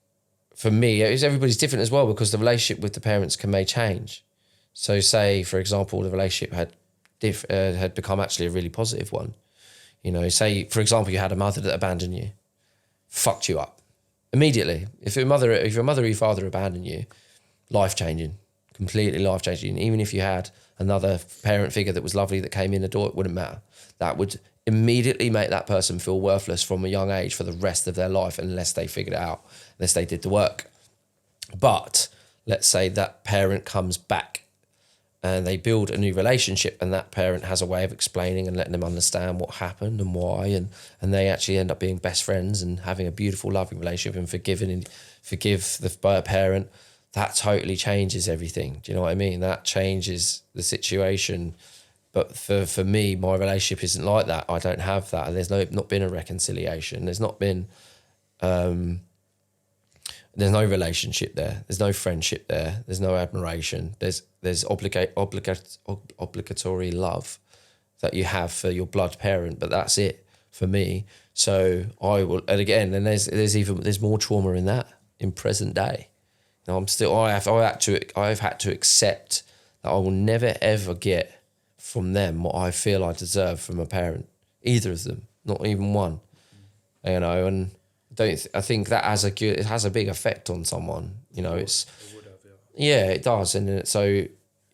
for me, everybody's different as well, because the relationship with the parents may change. So say, for example, the relationship had become actually a really positive one. Say, for example, you had a mother that abandoned you, fucked you up immediately. If your mother or your father abandoned you, life-changing, completely life-changing. Even if you had another parent figure that was lovely that came in the door, it wouldn't matter. That would immediately make that person feel worthless from a young age for the rest of their life, unless they figured it out, unless they did the work. But let's say that parent comes back and they build a new relationship, and that parent has a way of explaining and letting them understand what happened and why, and they actually end up being best friends and having a beautiful, loving relationship and forgive the parent. That totally changes everything. Do you know what I mean? That changes the situation. But for me, my relationship isn't like that. I don't have that. And there's not been a reconciliation. There's not been, there's no relationship there. There's no friendship there. There's no admiration. There's obligatory love that you have for your blood parent, but that's it for me. So I will, and again, and there's more trauma in that in present day. I've had to accept that I will never ever get from them what I feel I deserve from a parent, either of them, not even one, and I think that it has a big effect on someone, it would have, yeah, it does. And so,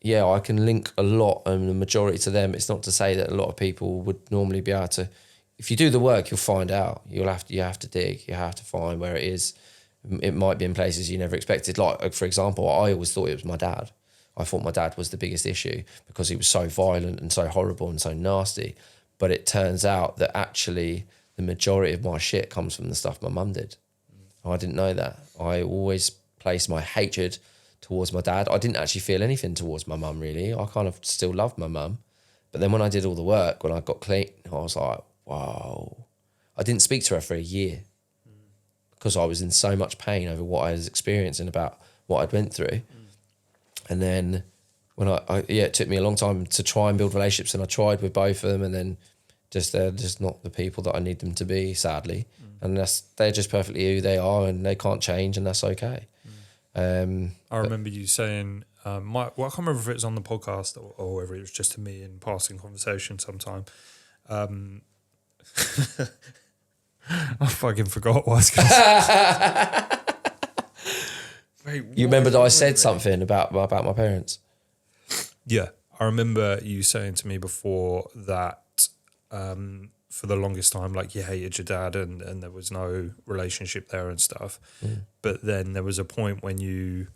yeah, I can link a lot and the majority to them. It's not to say that a lot of people would normally be able to, if you do the work, you'll find out. You have to dig, you have to find where it is. It might be in places you never expected. Like, for example, I always thought it was my dad. I thought my dad was the biggest issue because he was so violent and so horrible and so nasty. But it turns out that actually the majority of my shit comes from the stuff my mum did. I didn't know that. I always placed my hatred towards my dad. I didn't actually feel anything towards my mum, really. I kind of still loved my mum. But then when I did all the work, when I got clean, I was like, wow. I didn't speak to her for a year because I was in so much pain over what I was experiencing about what I'd went through. And then when it took me a long time to try and build relationships, and I tried with both of them, and then they're just not the people that I need them to be, sadly. And they're just perfectly who they are, and they can't change, and that's okay. I remember you saying, I can't remember if it was on the podcast or whether it was just to me in passing conversation sometime. I fucking forgot what I was going to say. Wait, you remember that I said something about my parents? Yeah, I remember you saying to me before that for the longest time, like, you hated your dad and there was no relationship there and stuff. But then there was a point when you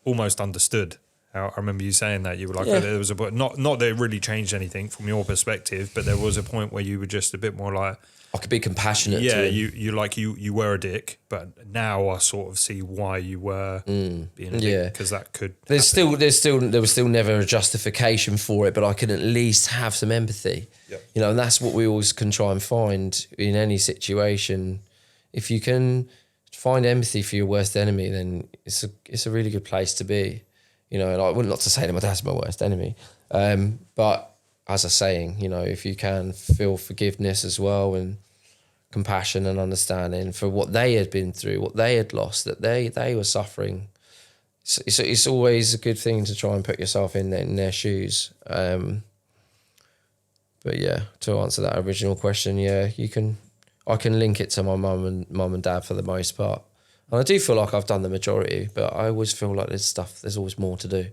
almost understood. I remember you saying that. You were like, there was a point, not that it really changed anything from your perspective, but there was a point where you were just a bit more like, I could be compassionate. Yeah, to him. you were a dick, but now I sort of see why you were being a dick, because that could. There was still never a justification for it, but I can at least have some empathy. Yep. You know, and that's what we always can try and find in any situation. If you can find empathy for your worst enemy, then it's a really good place to be. You know, and I wouldn't not to say that my dad's my worst enemy, but as a saying, you know, if you can feel forgiveness as well and compassion and understanding for what they had been through, what they had lost, that they were suffering. It's always a good thing to try and put yourself in their shoes. But yeah, to answer that original question, I can link it to my mum and dad for the most part. And I do feel like I've done the majority, but I always feel like there's always more to do.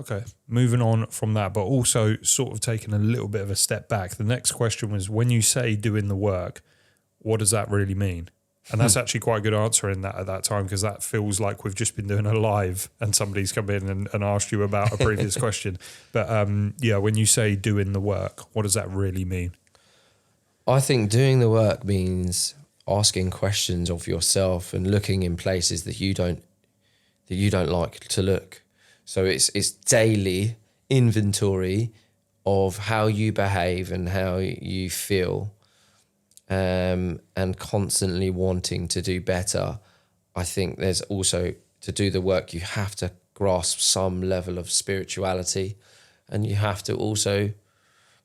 Okay, moving on from that, but also sort of taking a little bit of a step back. The next question was, when you say doing the work, what does that really mean? And that's actually quite a good answer in that at that time, because that feels like we've just been doing a live and somebody's come in and asked you about a previous question. But when you say doing the work, what does that really mean? I think doing the work means asking questions of yourself and looking in places that you don't like to look. So it's daily inventory of how you behave and how you feel, and constantly wanting to do better. I think there's also, to do the work, you have to grasp some level of spirituality, and you have to also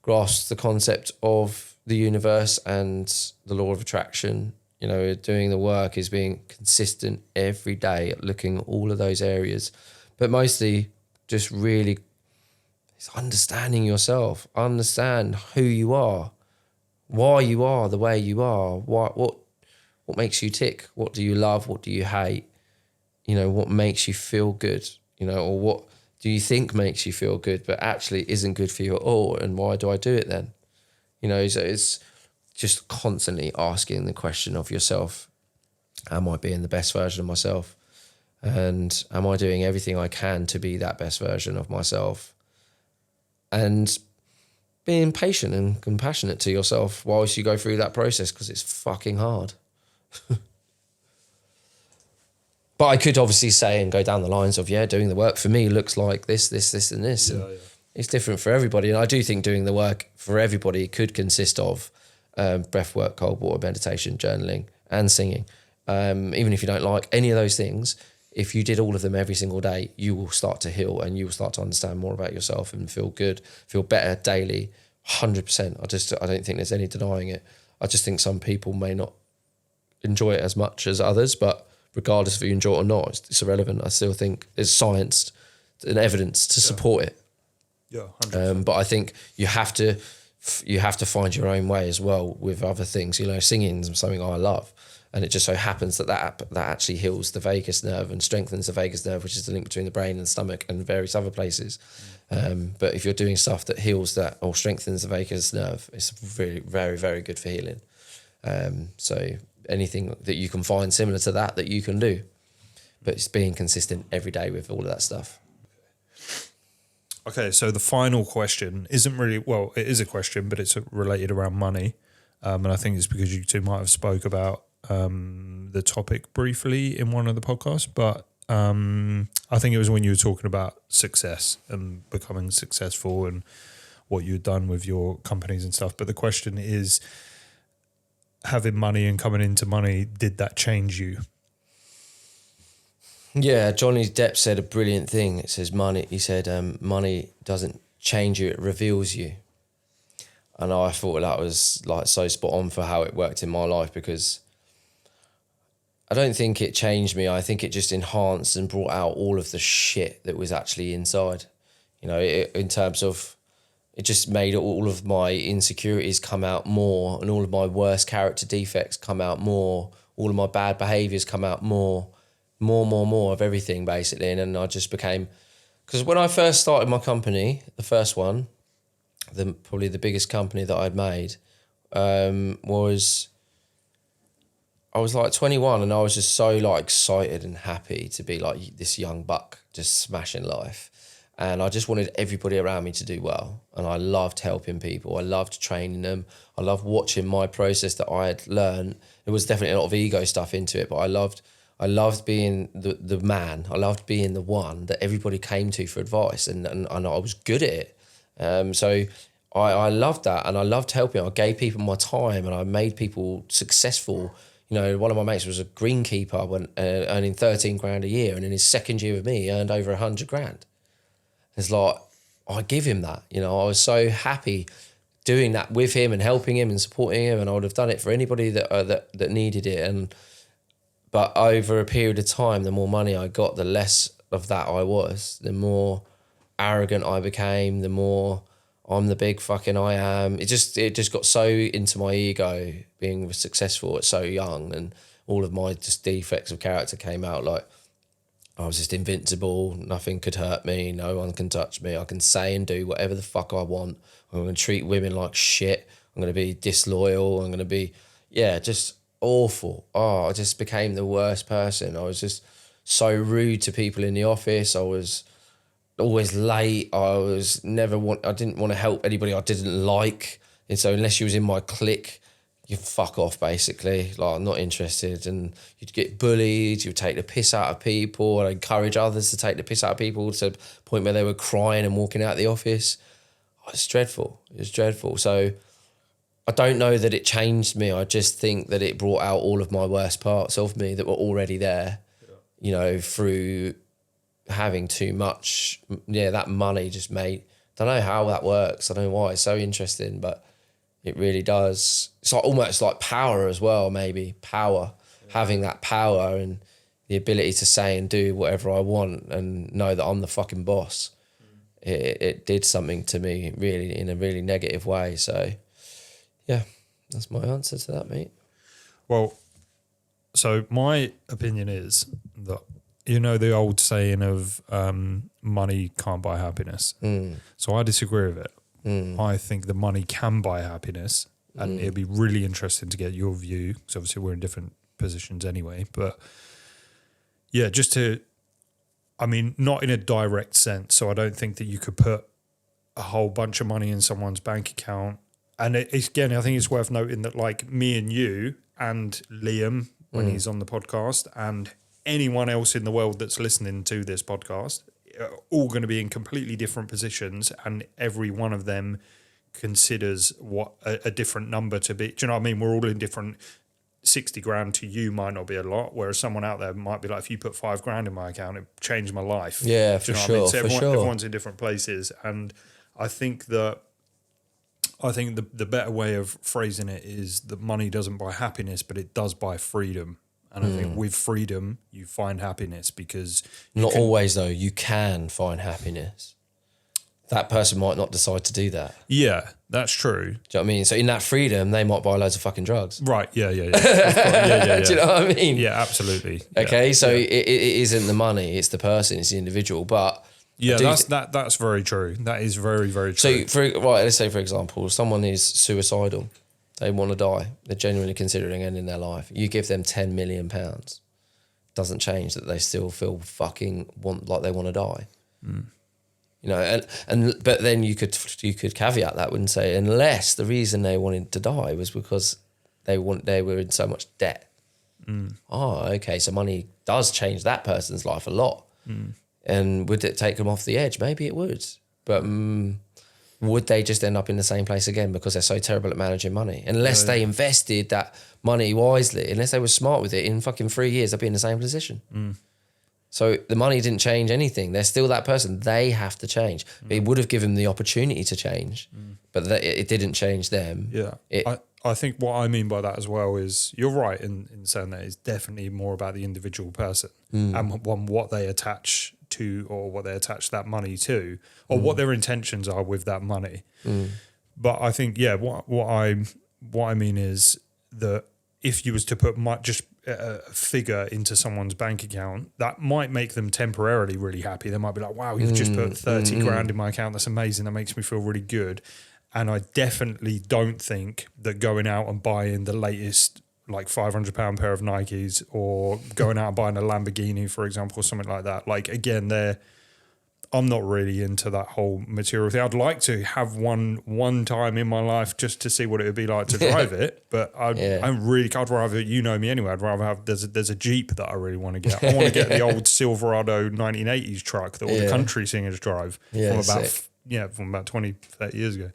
grasp the concept of the universe and the law of attraction. You know, doing the work is being consistent every day at looking at all of those areas. But mostly just really it's understanding yourself, understand who you are, why you are the way you are, what makes you tick, what do you love, what do you hate, you know, what makes you feel good, you know, or what do you think makes you feel good but actually isn't good for you at all, and why do I do it then? You know, so it's just constantly asking the question of yourself, am I being the best version of myself? And am I doing everything I can to be that best version of myself? And being patient and compassionate to yourself whilst you go through that process, because it's fucking hard. But I could obviously say and go down the lines of, doing the work for me looks like this, and this. Yeah. It's different for everybody. And I do think doing the work for everybody could consist of breath work, cold water, meditation, journaling, and singing. Even if you don't like any of those things, if you did all of them every single day, you will start to heal and you will start to understand more about yourself and feel good, feel better daily, 100%. I don't think there's any denying it. I just think some people may not enjoy it as much as others, but regardless if you enjoy it or not, it's irrelevant. I still think there's science and evidence to support it. Yeah, 100%. But I think you have to find your own way as well with other things. You know, singing is something I love. And it just so happens that actually heals the vagus nerve and strengthens the vagus nerve, which is the link between the brain and the stomach and various other places. But if you're doing stuff that heals that or strengthens the vagus nerve, it's really very, very good for healing. So anything that you can find similar to that you can do. But it's being consistent every day with all of that stuff. Okay, so the final question isn't really, well, it is a question, but it's related around money. And I think it's because you two might have spoke about the topic briefly in one of the podcasts. But I think it was when you were talking about success and becoming successful and what you'd done with your companies and stuff. But the question is, having money and coming into money, did that change you? Yeah, Johnny Depp said a brilliant thing. It says money. He said, money doesn't change you, it reveals you. And I thought that was like so spot on for how it worked in my life, because I don't think it changed me. I think it just enhanced and brought out all of the shit that was actually inside. You know, in terms of, it just made all of my insecurities come out more, and all of my worst character defects come out more. All of my bad behaviours come out more of everything, basically. And then I just became, because when I first started my company, the first one, probably the biggest company that I'd made, was, I was like 21, and I was just so like excited and happy to be like this young buck just smashing life. And I just wanted everybody around me to do well. And I loved helping people. I loved training them. I loved watching my process that I had learned. There was definitely a lot of ego stuff into it, but I loved being the man. I loved being the one that everybody came to for advice, and I was good at it. So I loved that, and I loved helping. I gave people my time, and I made people successful. You know, one of my mates was a greenkeeper when earning 13 grand a year, and in his second year with me, he earned over 100 grand. It's like, I give him that. You know, I was so happy doing that with him and helping him and supporting him, and I would have done it for anybody that needed it. But over a period of time, the more money I got, the less of that I was. The more arrogant I became, the more I'm the big fucking I am. It just got so into my ego being successful at so young, and all of my just defects of character came out. Like, I was just invincible. Nothing could hurt me. No one can touch me. I can say and do whatever the fuck I want. I'm going to treat women like shit. I'm going to be disloyal. I'm going to be, just awful. Oh, I just became the worst person. I was just so rude to people in the office. I was always late. I didn't want to help anybody I didn't like. And so unless you was in my clique, you fuck off, basically. Like, I'm not interested. And you'd get bullied, you'd take the piss out of people, and encourage others to take the piss out of people to the point where they were crying and walking out of the office. Oh, it's dreadful. It was dreadful. So I don't know that it changed me. I just think that it brought out all of my worst parts of me that were already there, you know, through having too much. Yeah, that money just made, don't know how that works. I don't know why. It's so interesting, but it really does. It's like almost like power as well, maybe. Power. Yeah. Having that power and the ability to say and do whatever I want and know that I'm the fucking boss. It did something to me really in a really negative way. So, yeah, that's my answer to that, mate. Well, so my opinion is that, you know, the old saying of money can't buy happiness. So I disagree with it. I think the money can buy happiness, and it'd be really interesting to get your view, because obviously we're in different positions anyway. But yeah, not in a direct sense. So I don't think that you could put a whole bunch of money in someone's bank account. And again, I think it's worth noting that, like, me and you and Liam, when he's on the podcast, and anyone else in the world that's listening to this podcast, all going to be in completely different positions, and every one of them considers what a different number to be. Do you know what I mean? We're all in different. 60 grand to you might not be a lot, whereas someone out there might be like, if you put 5 grand in my account, it changed my life. Yeah, for sure. So everyone's in different places, and I think the better way of phrasing it is that money doesn't buy happiness, but it does buy freedom. And I think with freedom, you find happiness, because... Not always, though. You can find happiness. That person might not decide to do that. Yeah, that's true. Do you know what I mean? So in that freedom, they might buy loads of fucking drugs. Right, yeah. Do you know what I mean? Yeah, absolutely. Okay, yeah. So it isn't the money, it's the person, it's the individual. But... Yeah, that's very true. That is very, very true. So, let's say, for example, someone is suicidal. They want to die. They're genuinely considering ending their life. You give them £10 million. Doesn't change that they still feel like they want to die. You know, but then you could caveat that and say, unless the reason they wanted to die was because they were in so much debt. Oh, okay, so money does change that person's life a lot. And would it take them off the edge? Maybe it would. But would they just end up in the same place again because they're so terrible at managing money? Unless they invested that money wisely, unless they were smart with it, in fucking 3 years, they'd be in the same position. So the money didn't change anything. They're still that person. They have to change. It would have given them the opportunity to change, but it didn't change them. Yeah. I think what I mean by that as well is you're right in saying that it's definitely more about the individual person and what they attach to, or what they attach that money to, or what their intentions are with that money. But I think, what I mean is that if you was to put just a figure into someone's bank account, that might make them temporarily really happy. They might be like, wow, you've just put 30 grand in my account. That's amazing. That makes me feel really good. And I definitely don't think that going out and buying the latest like £500 pair of Nikes, or going out and buying a Lamborghini, for example, or something like that. Like, again, I'm not really into that whole material thing. I'd like to have one time in my life just to see what it would be like to drive it. But I'd rather, you know me anyway, I'd rather have, there's a Jeep that I really want to get. I want to get the old Silverado 1980s truck that all the country singers drive from about 20, 30 years ago.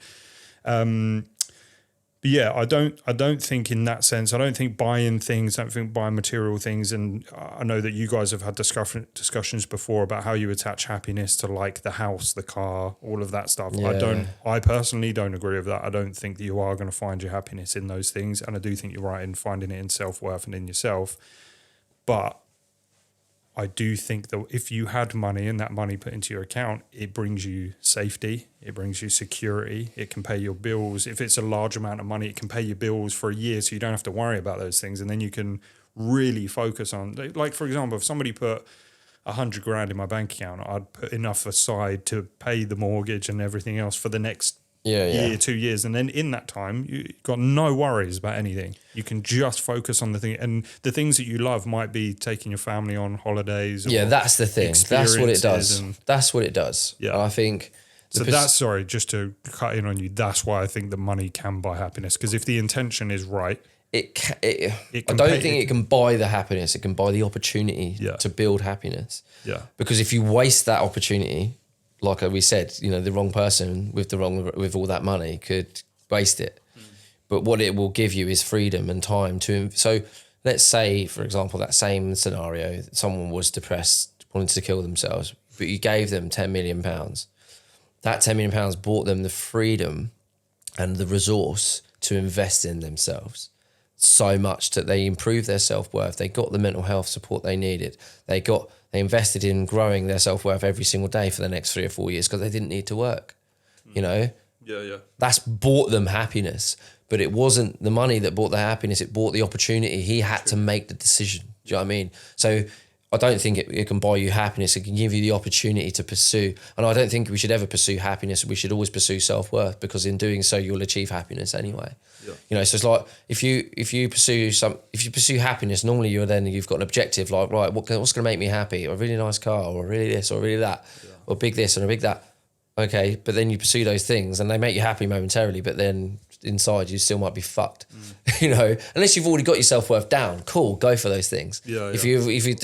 But yeah, I don't think in that sense, I don't think buying material things, and I know that you guys have had discussions before about how you attach happiness to like the house, the car, all of that stuff. Yeah. I personally don't agree with that. I don't think that you are going to find your happiness in those things. And I do think you're right in finding it in self-worth and in yourself. But I do think that if you had money and that money put into your account, it brings you safety, it brings you security, it can pay your bills. If it's a large amount of money, it can pay your bills for a year, so you don't have to worry about those things. And then you can really focus on, like, for example, if somebody put 100 grand in my bank account, I'd put enough aside to pay the mortgage and everything else for the next year, 2 years. And then in that time, you've got no worries about anything. You can just focus on the thing. And the things that you love might be taking your family on holidays. Yeah, that's the thing. That's what it does. That's what it does. Yeah. And I think... sorry, just to cut in on you, that's why I think that money can buy happiness. Because if the intention is right... I don't think it can buy the happiness. It can buy the opportunity to build happiness. Yeah. Because if you waste that opportunity... Like we said, the wrong person with all that money could waste it. But what it will give you is freedom and time to. So let's say, for example, that same scenario, someone was depressed, wanted to kill themselves, but you gave them £10 million. That £10 million bought them the freedom and the resource to invest in themselves so much that they improved their self-worth. They got the mental health support they needed. They invested in growing their self-worth every single day for the next 3 or 4 years because they didn't need to work, Yeah. That's bought them happiness, but it wasn't the money that bought the happiness. It bought the opportunity. He had to make the decision. Do you know what I mean? So I don't think it can buy you happiness. It can give you the opportunity to pursue. And I don't think we should ever pursue happiness. We should always pursue self-worth, because in doing so, you'll achieve happiness anyway. Yeah. So it's like if you pursue happiness, normally you've got an objective, like, right, what's going to make me happy? A really nice car, or really this, or really that, or big this and a big that. Okay, but then you pursue those things and they make you happy momentarily, but then inside you still might be fucked. Unless you've already got your self-worth down, cool, go for those things. If you're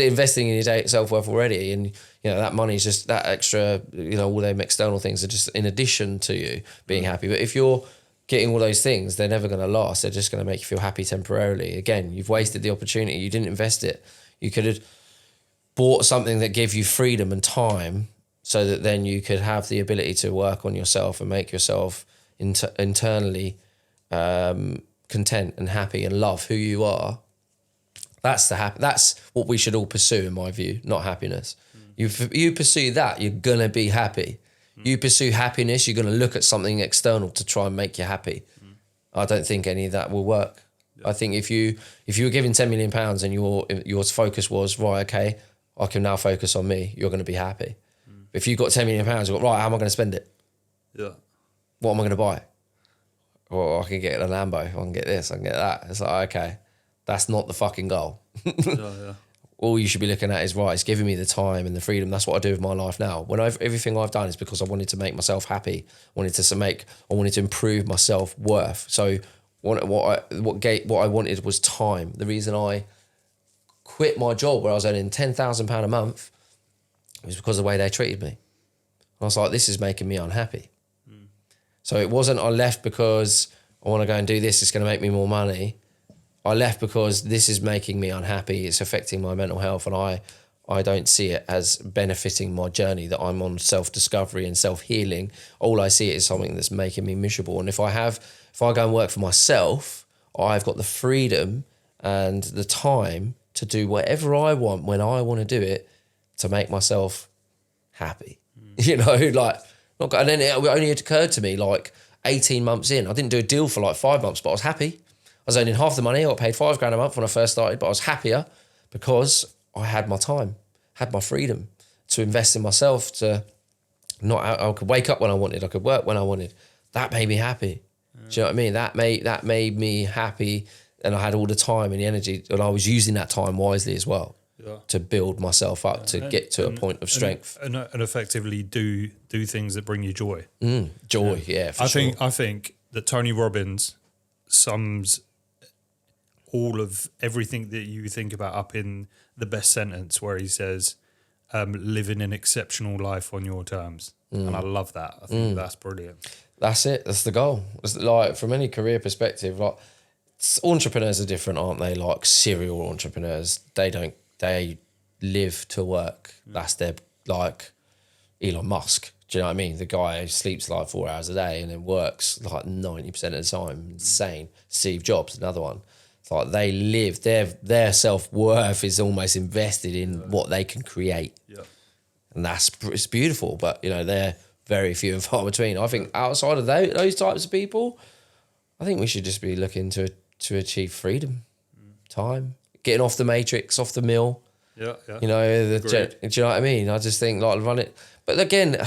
investing in your self-worth already, and that money's just that extra, all them external things are just in addition to you being happy. But if you're getting all those things, they're never going to last. They're just going to make you feel happy temporarily. Again, you've wasted the opportunity. You didn't invest it. You could have bought something that gave you freedom and time, so that then you could have the ability to work on yourself and make yourself internally content and happy and love who you are. That's what we should all pursue, in my view, not happiness. You pursue that, you're going to be happy. You pursue happiness, you're going to look at something external to try and make you happy. I don't think any of that will work. I think if you were given £10 million and your focus was, right, okay, I can now focus on me, you're going to be happy. If you've got £10 million, you've got, right, how am I going to spend it? Yeah. What am I going to buy? Well, I can get a Lambo, I can get this, I can get that. It's like, okay, that's not the fucking goal. Yeah. All you should be looking at is, right, it's giving me the time and the freedom. That's what I do with my life now. When everything I've done is because I wanted to make myself happy. I wanted to improve my self-worth. So what I wanted was time. The reason I quit my job where I was earning £10,000 a month was because of the way they treated me. I was like, this is making me unhappy. So it wasn't I left because I want to go and do this, it's going to make me more money. I left because this is making me unhappy. It's affecting my mental health, and I don't see it as benefiting my journey that I'm on, self-discovery and self-healing. All I see it as something that's making me miserable. And if I go and work for myself, I've got the freedom and the time to do whatever I want when I want to do it to make myself happy. You know, like, and then it only occurred to me like 18 months in. I didn't do a deal for like 5 months, but I was happy. I was earning half the money. I got paid £5,000 a month when I first started, but I was happier because I had my time, had my freedom to invest in myself. I could wake up when I wanted. I could work when I wanted. That made me happy. Do you know what I mean? That made me happy, and I had all the time and the energy, and I was using that time wisely as well to build myself up to get to a point of strength and effectively do things that bring you joy. Joy, for sure. I think that Tony Robbins sums all of everything that you think about up in the best sentence where he says, living an exceptional life on your terms. And I love that. I think that's brilliant. That's it. That's the goal. It's like, from any career perspective, like, entrepreneurs are different, aren't they? Like serial entrepreneurs, they live to work. That's their, like Elon Musk. Do you know what I mean? The guy who sleeps like 4 hours a day and then works like 90% of the time. Insane. Steve Jobs, another one. It's like they live, their self-worth is almost invested in what they can create. Yeah. And it's beautiful, but you know, they're very few and far between. I think outside of those types of people, I think we should just be looking to achieve freedom, time, getting off the matrix, off the mill. Yeah. You know, do you know what I mean? I just think, like, run it. But again,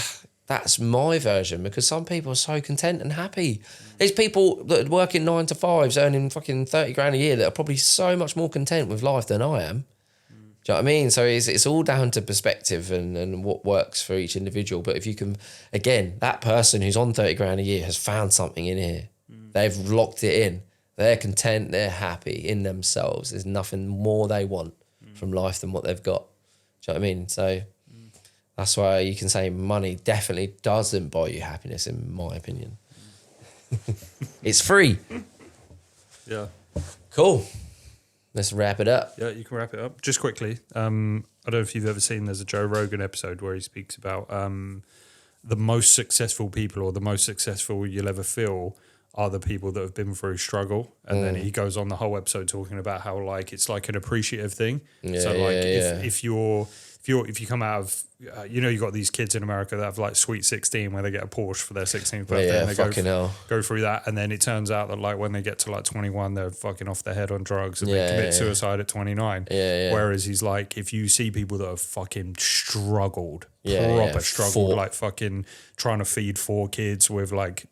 that's my version, because some people are so content and happy. There's people that are working 9 to 5s, earning fucking 30 grand a year, that are probably so much more content with life than I am. Do you know what I mean? So it's all down to perspective and what works for each individual. But if you can, again, that person who's on 30 grand a year has found something in here. They've locked it in. They're content, they're happy in themselves. There's nothing more they want from life than what they've got. Do you know what I mean? So that's why you can say money definitely doesn't buy you happiness, in my opinion. It's free. Yeah. Cool. Let's wrap it up. Yeah, you can wrap it up. Just quickly, I don't know if you've ever seen, there's a Joe Rogan episode where he speaks about the most successful people, or the most successful you'll ever feel, are the people that have been through struggle. And then he goes on the whole episode talking about how, like, it's like an appreciative thing. Yeah, so like yeah, if you come out of, you got these kids in America that have like Sweet 16 where they get a Porsche for their 16th birthday, and they go through that, and then it turns out that like when they get to like 21, they're fucking off their head on drugs and they commit suicide at 29. Whereas he's like, if you see people that have fucking struggled, struggled, like fucking trying to feed 4 kids with like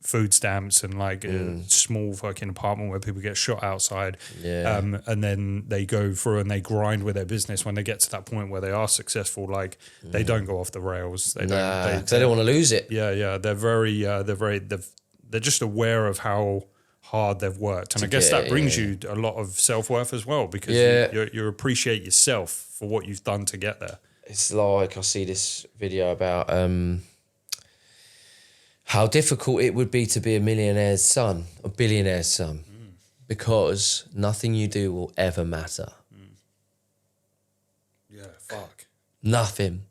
food stamps and like a small fucking apartment where people get shot outside, and then they go through and they grind with their business. When they get to that point where they are successful, like they don't go off the rails. They don't want to lose it. They're just aware of how hard they've worked, and I guess that brings you a lot of self-worth as well, because you appreciate yourself for what you've done to get there. It's like, I see this video about how difficult it would be to be a millionaire's son, a billionaire's son, because nothing you do will ever matter. Yeah, fuck. Nothing.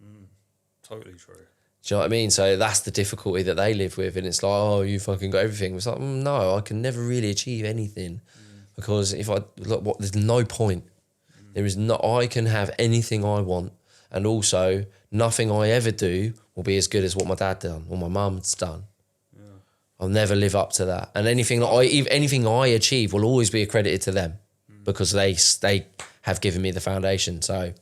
Totally true. Do you know what I mean? So that's the difficulty that they live with, and it's like, oh, you fucking got everything. It's like, no, I can never really achieve anything, because if I look, there's no point. There is no. I can have anything I want, and also nothing I ever do will be as good as what my dad done or my mum's done. I'll never live up to that, and anything I achieve will always be accredited to them, because they have given me the foundation. So,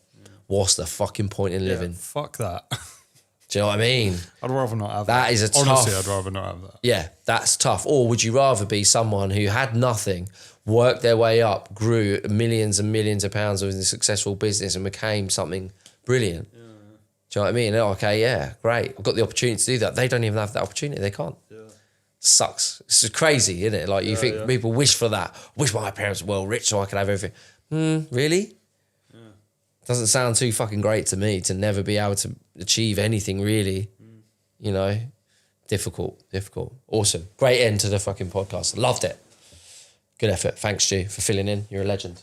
what's the fucking point in living? Fuck that. Do you know what I mean? I'd rather not have That is a Honestly, tough... I'd rather not have that. Yeah, that's tough. Or would you rather be someone who had nothing, worked their way up, grew millions and millions of pounds with a successful business and became something brilliant? Yeah. Do you know what I mean? Okay, yeah, great. I've got the opportunity to do that. They don't even have that opportunity. They can't. Yeah. Sucks. It's crazy, isn't it? Like you think people wish for that. Wish my parents were well rich so I could have everything. Really? Yeah. Doesn't sound too fucking great to me to never be able to achieve anything really. You know, difficult. Awesome. Great end to the fucking podcast. Loved it. Good effort. Thanks, Stu, for filling in. You're a legend.